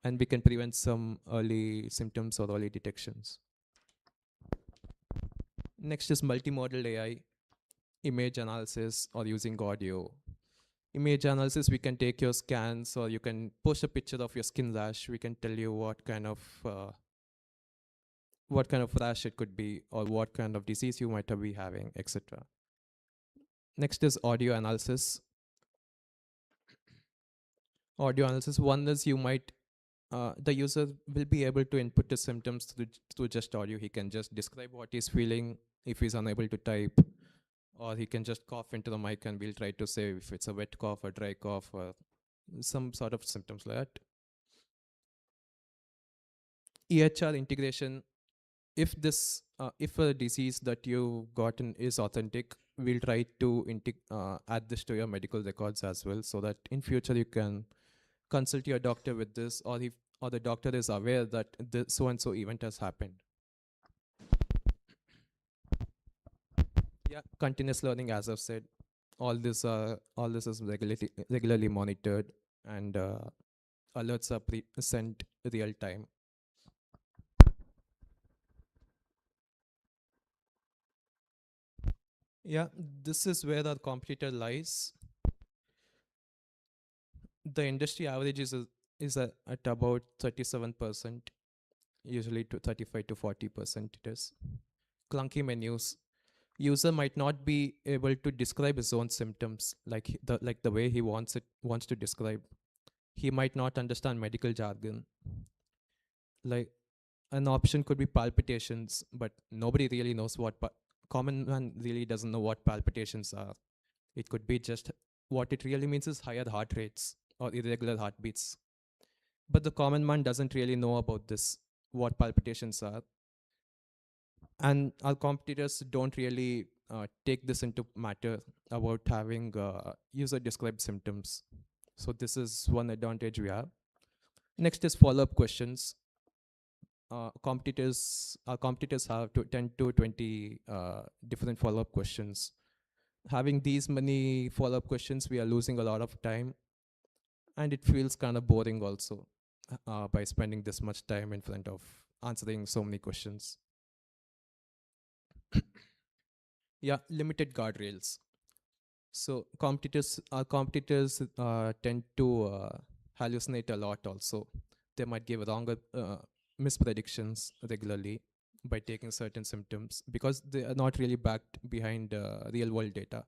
Speaker 5: and we can prevent some early symptoms or early detections. Next is multimodal AI, image analysis, or using audio. Image analysis, we can take your scans, or you can post a picture of your skin rash. We can tell you what kind of rash it could be, or what kind of disease you might be having, etc. Next is audio analysis. Audio analysis, one is you might the user will be able to input the symptoms through just audio. He can just describe what he's feeling if he's unable to type, or he can just cough into the mic and we'll try to say if it's a wet cough, a dry cough, or some sort of symptoms like that. EHR integration, if a disease that you've gotten is authentic, we'll try to add this to your medical records as well, so that in future you can consult your doctor with this, or the doctor is aware that this so and so event has happened. Yeah, continuous learning, as I've said, all this is regularly monitored, and alerts are sent real time. Yeah, this is where our competitor lies. The industry average is at about 37%, usually to 35 to 40% it is. Clunky menus. User might not be able to describe his own symptoms like the way he wants to describe. He might not understand medical jargon. Like, an option could be palpitations, but nobody really knows common man really doesn't know what palpitations are. It could be just what it really means is higher heart rates or irregular heartbeats. But the common man doesn't really know about this, what palpitations are. And our competitors don't really take this into matter about having user described symptoms. So this is one advantage we have. Next is follow-up questions. Our competitors have 10 to 20 different follow-up questions. Having these many follow-up questions, we are losing a lot of time, and it feels kind of boring also by spending this much time in front of answering so many questions. Yeah, limited guardrails. So our competitors tend to hallucinate a lot also. They might give wrong mispredictions regularly by taking certain symptoms because they are not really backed behind real world data.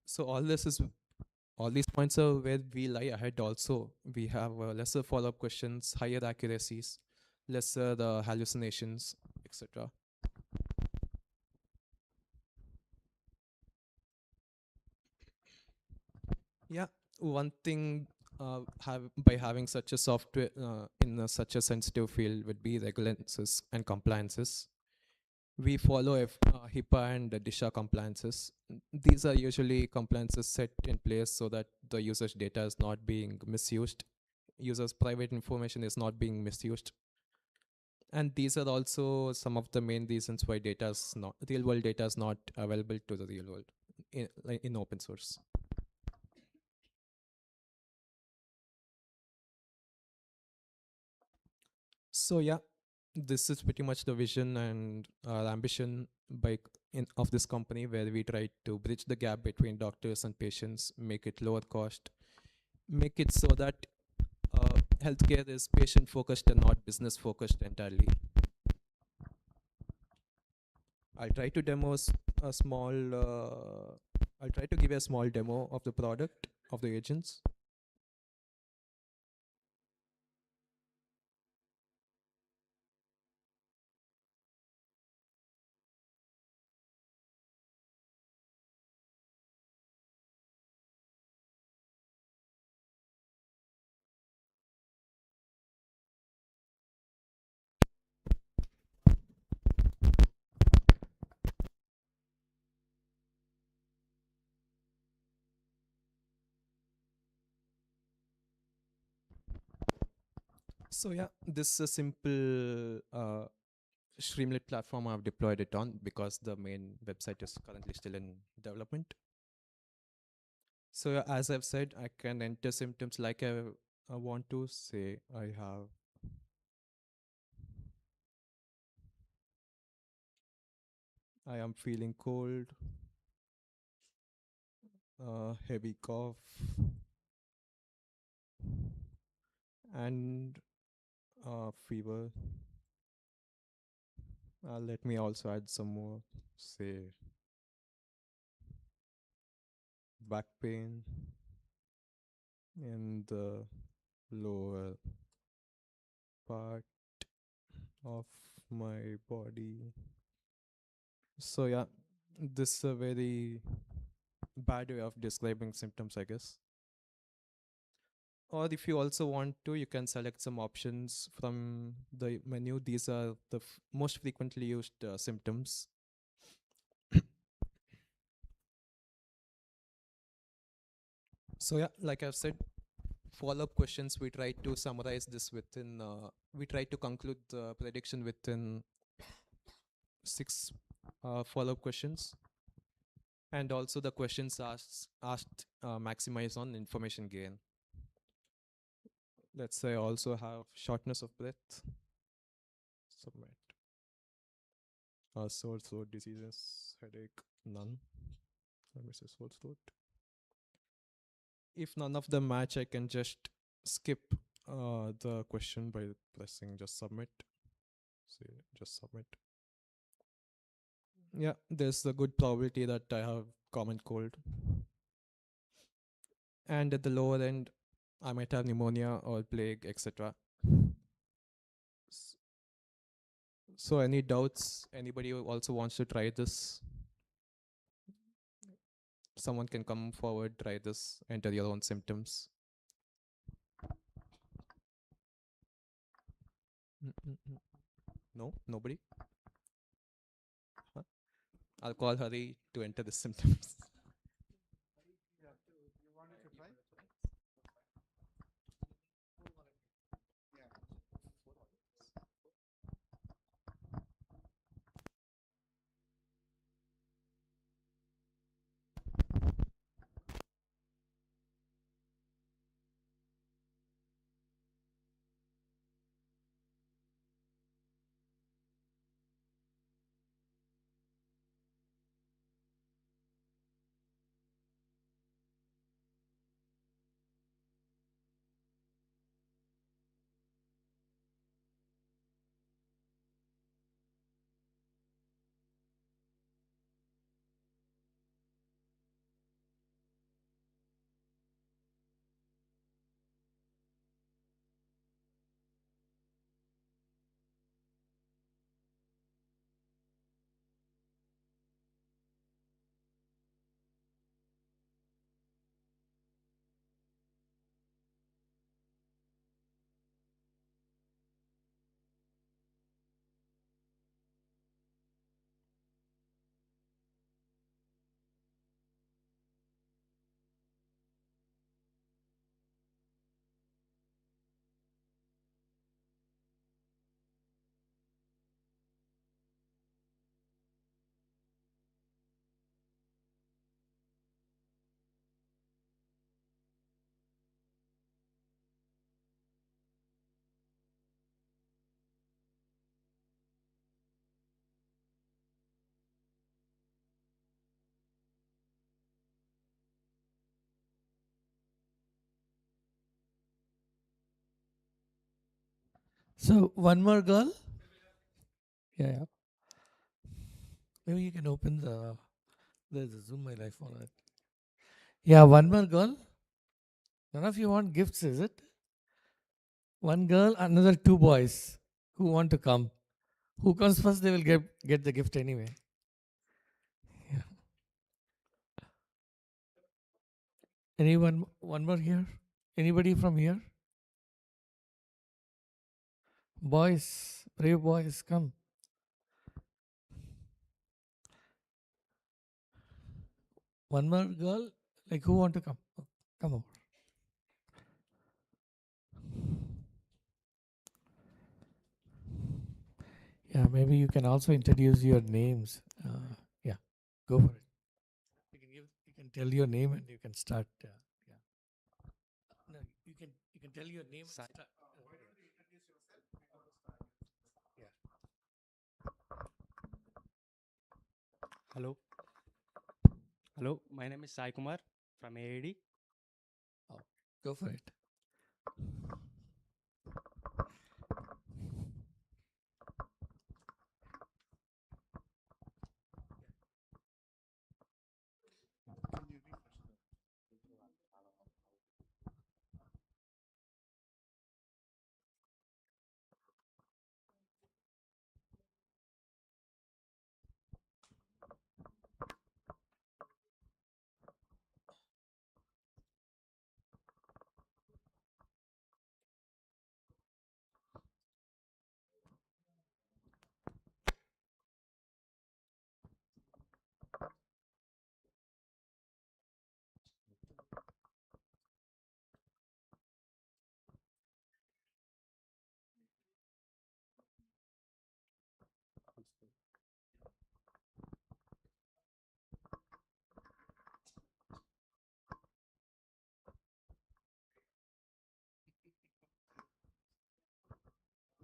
Speaker 5: So all these points are where we lie ahead also. We have lesser follow-up questions, higher accuracies, lesser the hallucinations, etc. Yeah, one thing by having such a software in such a sensitive field would be regulances and compliances. We follow HIPAA and DISHA compliances. These are usually compliances set in place so that the user's data is not being misused. Users' private information is not being misused. And these are also some of the main reasons why real world data is not available to the real world in open source. So yeah, this is pretty much the vision and our ambition of this company, where we try to bridge the gap between doctors and patients, make it lower cost, make it so that healthcare is patient focused and not business focused entirely. I'll try to demo a small. I'll try to give a small demo of the product of the agents. So yeah, this is a simple Streamlit platform I've deployed it on because the main website is currently still in development. So yeah, as I've said, I can enter symptoms like I want to say I am feeling cold, heavy cough, and fever. Let me also add some more, say back pain in the lower part of my body. So yeah, this is a very bad way of describing symptoms, I guess. Or if you also want to, you can select some options from the menu. These are the most frequently used symptoms. So yeah, like I've said, follow-up questions, we try to summarize this within, we try to conclude the prediction within 6 follow-up questions. And also the questions asked maximize on information gain. Let's say also have shortness of breath. Submit. Sore throat diseases, headache, none. Let me say sore throat. If none of them match, I can just skip the question by pressing just submit. Say just submit. Yeah, there's a good probability that I have common cold. And at the lower end, I might have pneumonia or plague, etc. So any doubts? Anybody who also wants to try this? Someone can come forward, try this, enter your own symptoms. No, nobody. Huh? I'll call Hari to enter the symptoms.
Speaker 1: You wanted to try?
Speaker 2: So one more girl. Yeah. Maybe you can open there's a Zoom my life on it. Yeah, one more girl. None of you want gifts, is it? One girl, another two boys who want to come. Who comes first, they will get the gift anyway. Yeah. Anyone? One more here? Anybody from here? Boys, brave boys, come. One more girl, like who want to come? Come over. Yeah, maybe you can also introduce your names. Yeah, go for it. You can tell your name and you can start. Yeah. No, you can tell your name and start. Yeah.
Speaker 6: Hello. Hello. My name is Sai Kumar from AAD.
Speaker 2: Oh, go for it.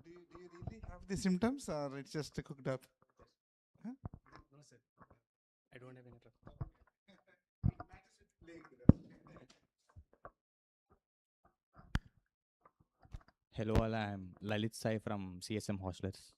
Speaker 1: Do you really have the symptoms or it's just cooked up? Huh?
Speaker 6: No, sir. I don't have any trouble. Hello, all. I'm Lalit Sai from CSM Hostlers.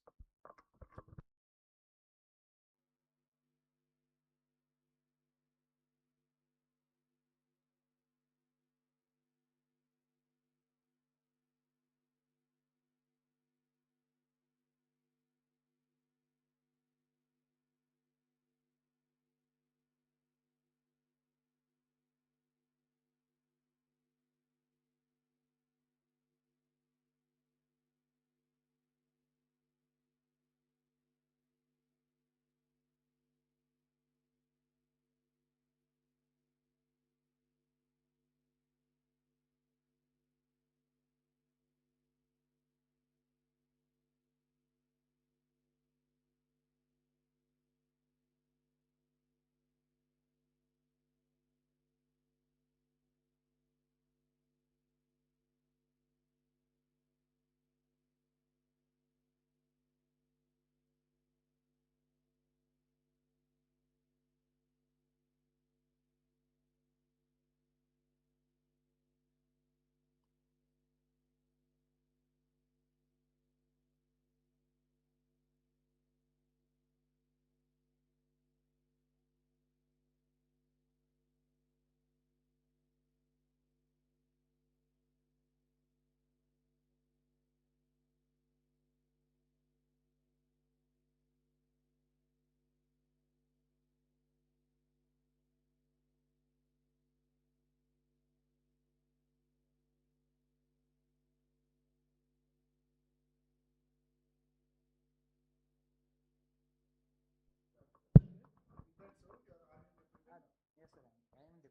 Speaker 6: Yes, sir. I am in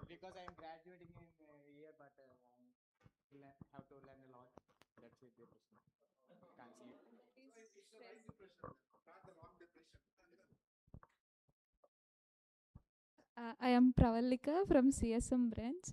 Speaker 6: because I am graduating in a year, but have to learn a lot. That's it. Depression. Can't see it.
Speaker 7: I am Pravalika from CSM branch.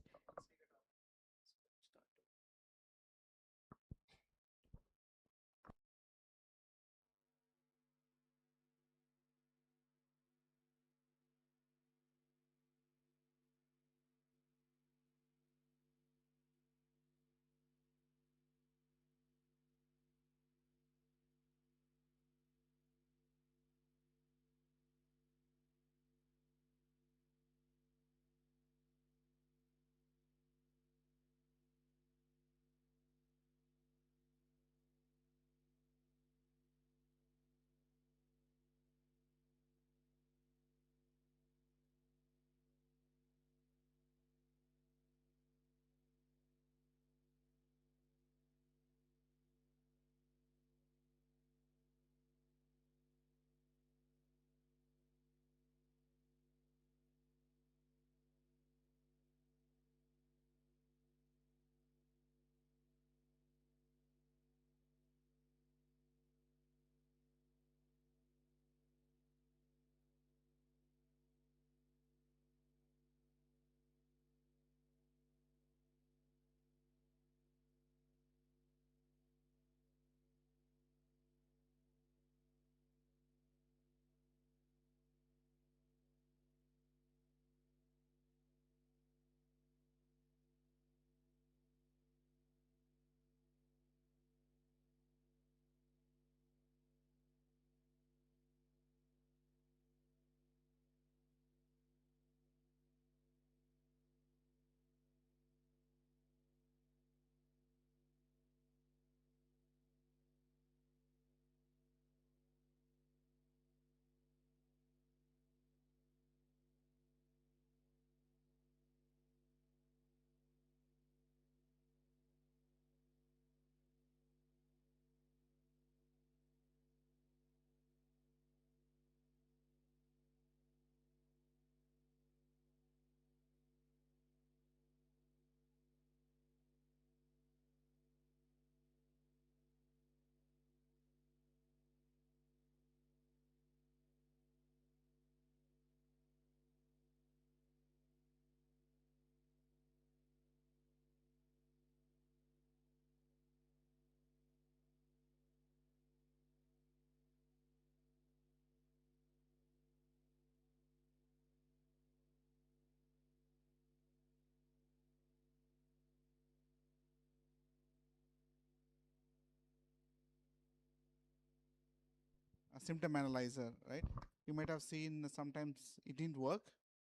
Speaker 1: symptom analyzer, right? You might have seen sometimes it didn't work,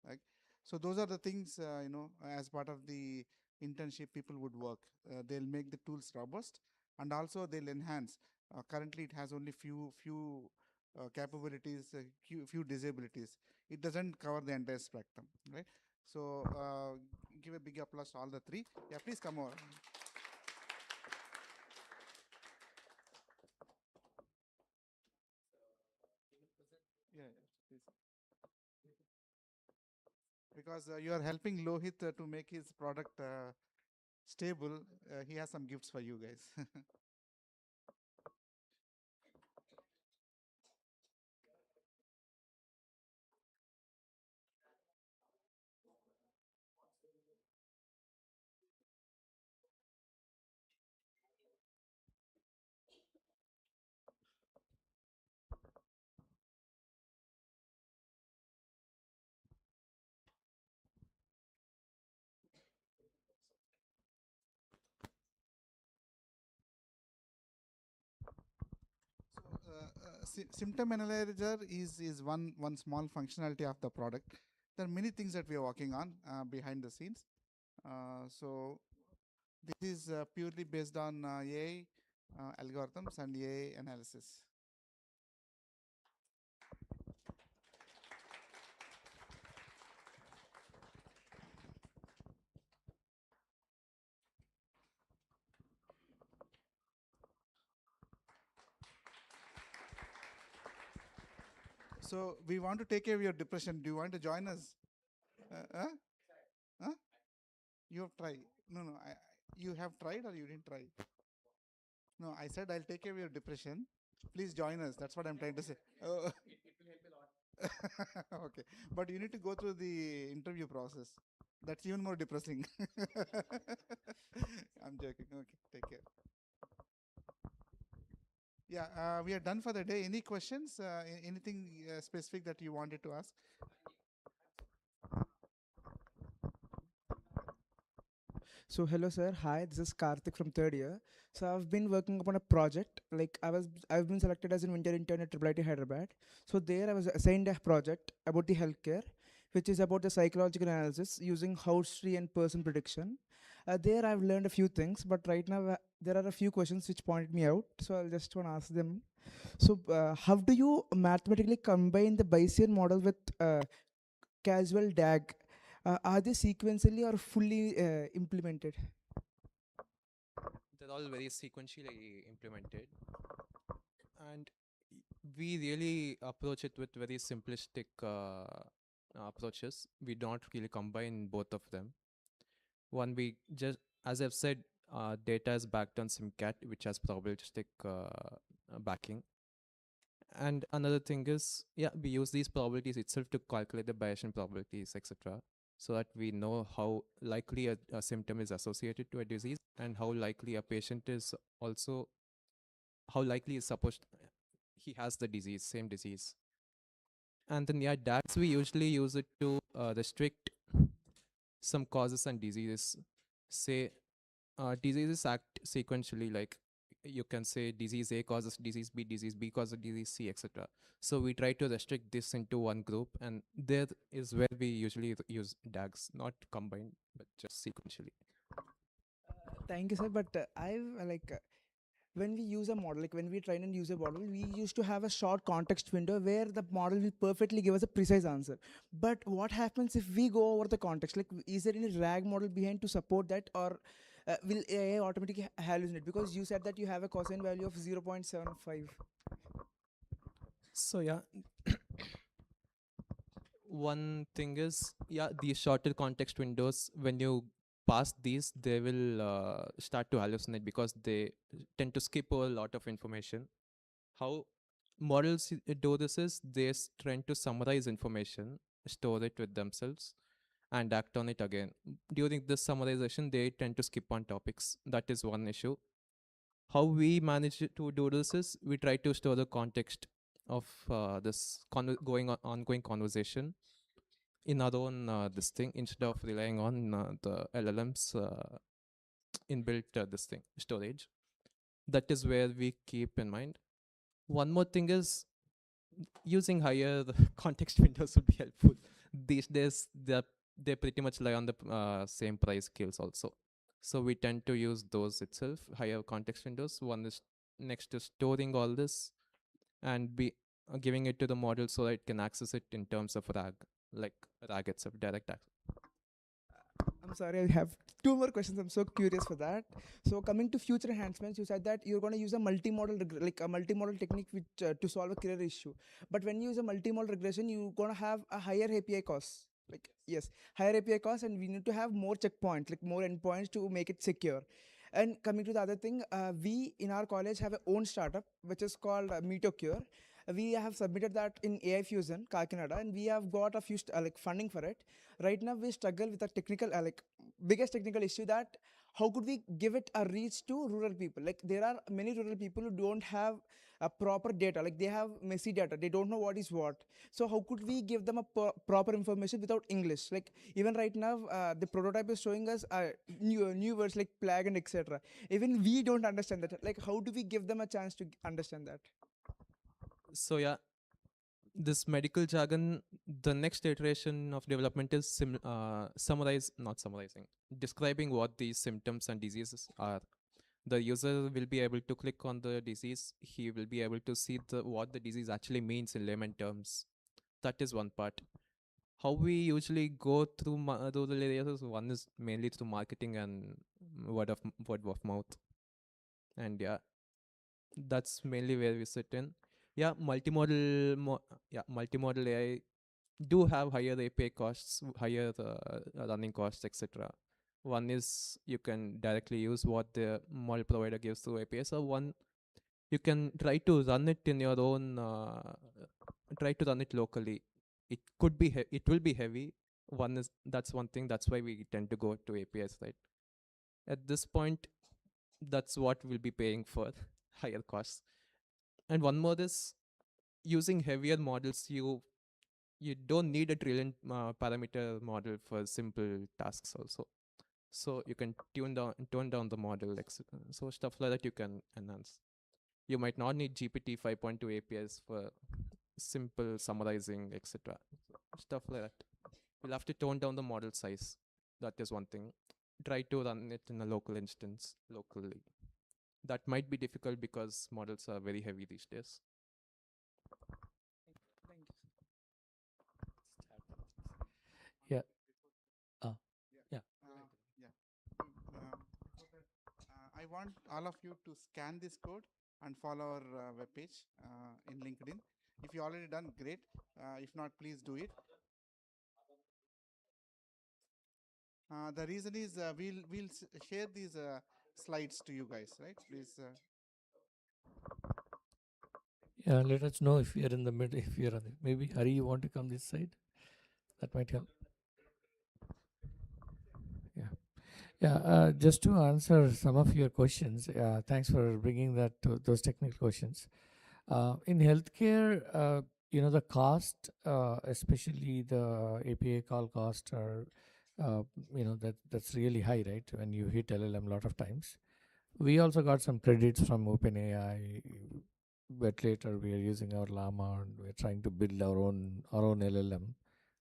Speaker 1: right? So those are the things, as part of the internship, people would work. They'll make the tools robust, and also they'll enhance. Currently, it has only few capabilities, few disabilities. It doesn't cover the entire spectrum, right? So give a big applause to all the three. Yeah, please come over. Yeah, please. Because you are helping Lohit to make his product stable. He has some gifts for you guys. Symptom analyzer is one small functionality of the product. There are many things that we are working on behind the scenes. So this is purely based on AI algorithms and AI analysis. So we want to take care of your depression. Do you want to join us? Huh? Huh? You have tried. No, you have tried or you didn't try? No, I said I'll take care of your depression. Please join us. That's what I'm trying to say. Oh. Okay, but you need to go through the interview process. That's even more depressing. I'm joking. Okay, take care. Yeah, we are done for the day. Any questions? Anything specific that you wanted to ask?
Speaker 6: So hello sir, hi. This is Karthik from third year. So I've been working upon a project. I've been selected as an winter intern at IIIT Hyderabad. So there I was assigned a project about the healthcare, which is about the psychological analysis using house tree and person prediction. There I've learned a few things, but right now there are a few questions which pointed me out. So I'll just want to ask them. So how do you mathematically combine the Bayesian model with casual DAG? Are they sequentially or fully implemented?
Speaker 5: They're all very sequentially implemented, and we really approach it with very simplistic approaches. We don't really combine both of them. One, we just, as I've said, data is backed on SimCat, which has probabilistic backing. And another thing is, yeah, we use these probabilities itself to calculate the Bayesian probabilities, etc., so that we know how likely a symptom is associated to a disease and how likely a patient is also, how likely is supposed he has the disease, same disease. And then, yeah, DAGs, we usually use it to restrict some causes and diseases. Say, diseases act sequentially, like you can say disease A causes disease B causes disease C, etc. So we try to restrict this into one group, and there is where we usually use DAGs, not combined, but just sequentially.
Speaker 6: Thank you, sir. But when we use a model, like when we train and use a model, we used to have a short context window where the model will perfectly give us a precise answer. But what happens if we go over the context? Like, is there any RAG model behind to support that, or will AI automatically hallucinate? Because you said that you have a cosine value of 0.75.
Speaker 5: So yeah, one thing is, yeah, these shorter context windows, when you pass these, they will start to hallucinate because they tend to skip over a lot of information. How models do this is they tend to summarize information, store it with themselves, and act on it again. During this summarization, they tend to skip on topics. That is one issue. How we manage to do this is we try to store the context of this ongoing conversation in our own this thing, instead of relying on the LLM's inbuilt this thing storage. That is where we keep in mind. One more thing is, using higher context windows would be helpful. These days, they pretty much lie on the same price scales also. So we tend to use those itself, higher context windows. One is next to storing all this and be giving it to the model so that it can access it in terms of RAG, like RAG itself, direct access.
Speaker 6: I'm sorry, I have two more questions. I'm so curious for that. So coming to future enhancements, you said that you're going to use a multimodal, like a multimodal technique which, to solve a query issue. But when you use a multimodal regression, you're going to have a higher API cost. Like, yes, higher API cost, and we need to have more checkpoints, like more endpoints to make it secure. And coming to the other thing, we in our college have our own startup which is called Meteocure. We have submitted that in AI Fusion, Kakinada, and we have got a few like funding for it. Right now, we struggle with a technical, like biggest technical issue, that how could we give it a reach to rural people? Like there are many rural people who don't have a proper data, like they have messy data, they don't know what is what. So how could we give them a proper information without English? Like even right now, the prototype is showing us new words like plague and etc. Even we don't understand that. Like how do we give them a chance to understand that?
Speaker 5: So yeah, this medical jargon, the next iteration of development is not summarizing, describing what these symptoms and diseases are. The user will be able to click on the disease. He will be able to see what the disease actually means in layman terms. That is one part. How we usually go through rural areas, one is mainly through marketing and word of mouth. And yeah, that's mainly where we sit in. Yeah, multimodal AI do have higher API costs, higher running costs, etc. One is you can directly use what the model provider gives through API. So one, you can try to run it in your own, try to run it locally. It could be, it will be heavy. That's one thing. That's why we tend to go to APIs, right? At this point, that's what we'll be paying for higher costs. And one more is using heavier models. You don't need a trillion parameter model for simple tasks also. So you can tone down the model, so stuff like that you can enhance. You might not need GPT 5.2 APIs for simple summarizing, etc. Stuff like that. We'll have to tone down the model size. That is one thing. Try to run it in a local instance locally. That might be difficult because models are very heavy these days.
Speaker 6: Thank you.
Speaker 2: Yeah.
Speaker 1: Yeah. I want all of you to scan this code and follow our webpage in LinkedIn. If you already done, great. If not, please do it. The reason is we'll share these slides to you guys, right? Please.
Speaker 2: Yeah, let us know if you're in the middle, if you're on the, maybe Hari, you want to come this side? That might help. Yeah. Yeah, just to answer some of your questions, thanks for bringing that to those technical questions. In healthcare, the cost, especially the API call cost, are, that's really high, right? When you hit LLM a lot of times. We also got some credits from OpenAI, but later we are using our Llama and we're trying to build our own LLM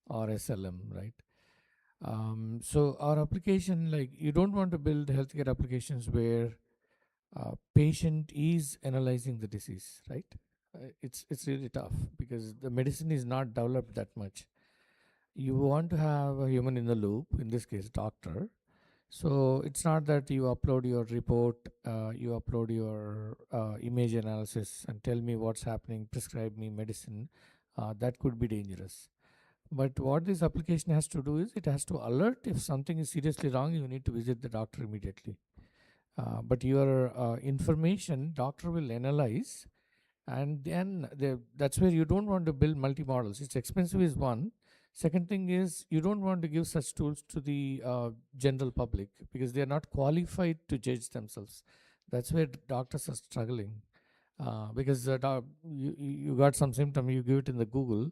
Speaker 2: or SLM, right? So our application, like you don't want to build healthcare applications where patient is analyzing the disease, right? It's really tough because the medicine is not developed that much. You want to have a human in the loop, in this case, doctor. So it's not that you upload your report, you upload your image analysis and tell me what's happening, prescribe me medicine. That could be dangerous. But what this application has to do is it has to alert if something is seriously wrong, you need to visit the doctor immediately. But your information, doctor will analyze, and then that's where you don't want to build multi-models. It's expensive is one. Second thing is you don't want to give such tools to the general public because they are not qualified to judge themselves. That's where doctors are struggling because you got some symptom, you give it in the Google,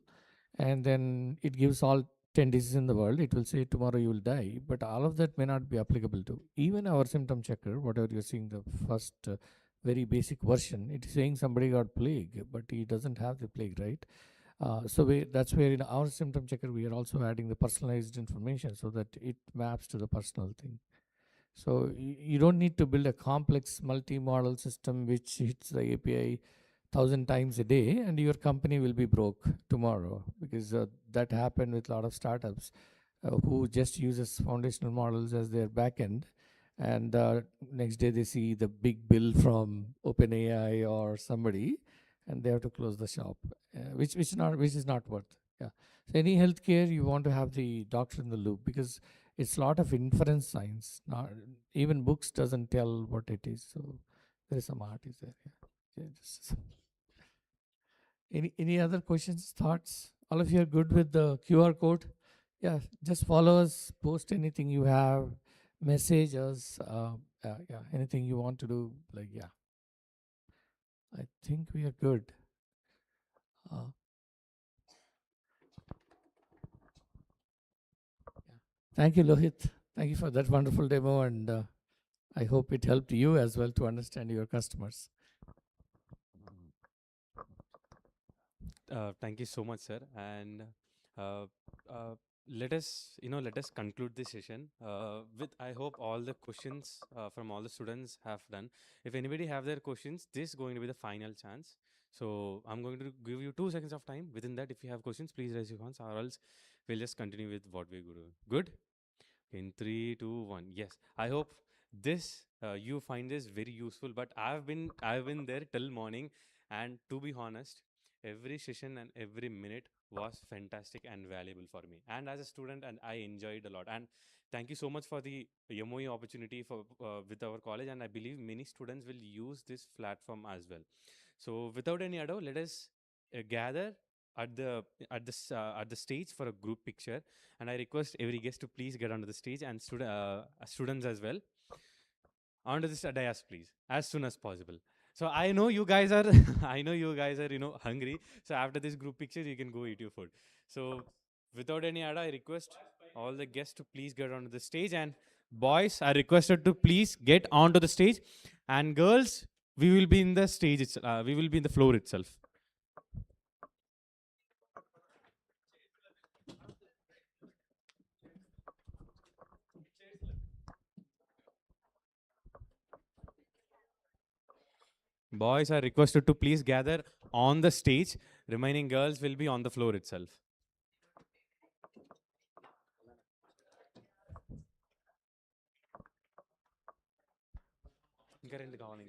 Speaker 2: and then it gives all 10 diseases in the world. It will say tomorrow you will die, but all of that may not be applicable to. Even our symptom checker, whatever you're seeing, the first very basic version, it is saying somebody got plague, but he doesn't have the plague, right? That's where in our symptom checker we are also adding the personalized information so that it maps to the personal thing. So you don't need to build a complex multi-model system which hits the API 1,000 times a day, and your company will be broke tomorrow, because that happened with a lot of startups who just uses foundational models as their backend, and next day they see the big bill from OpenAI or somebody, and they have to close the shop, which is not worth. Yeah. So any healthcare you want to have the doctor in the loop, because it's a lot of inference science. Not even books doesn't tell what it is. So there is some art is there. Yeah. Any other questions, thoughts? All of you are good with the QR code? Yeah, just follow us, post anything you have, message us, yeah, anything you want to do, like, yeah. I think we are good. Uh, yeah. Thank you, Lohit. Thank you for that wonderful demo, and I hope it helped you as well to understand your customers.
Speaker 8: Thank you so much, sir. And uh, uh, let us conclude this session with, I hope all the questions from all the students have done. If anybody have their questions, this is going to be the final chance. So I'm going to give you 2 seconds of time. Within that, if you have questions, please raise your hands, or else we'll just continue with what we're going to do. Good? In 3, 2, 1. Yes. I hope this you find this very useful. But I've been there till morning, and to be honest, every session and every minute was fantastic and valuable for me. And as a student, and I enjoyed a lot. And thank you so much for the MOE opportunity for with our college. And I believe many students will use this platform as well. So without any ado, let us gather at the stage for a group picture, and I request every guest to please get onto the stage, and students as well onto this dais, please, as soon as possible. So I know you guys are I know you guys are hungry. So after this group picture, you can go eat your food. So without any ado, I request all the guests to please get onto the stage, and boys are requested to please get onto the stage, and girls, we will be in the stage we will be in the floor itself. Boys are requested to please gather on the stage. Remaining girls will be on the floor itself. ఇంకా రెండు కావాలి.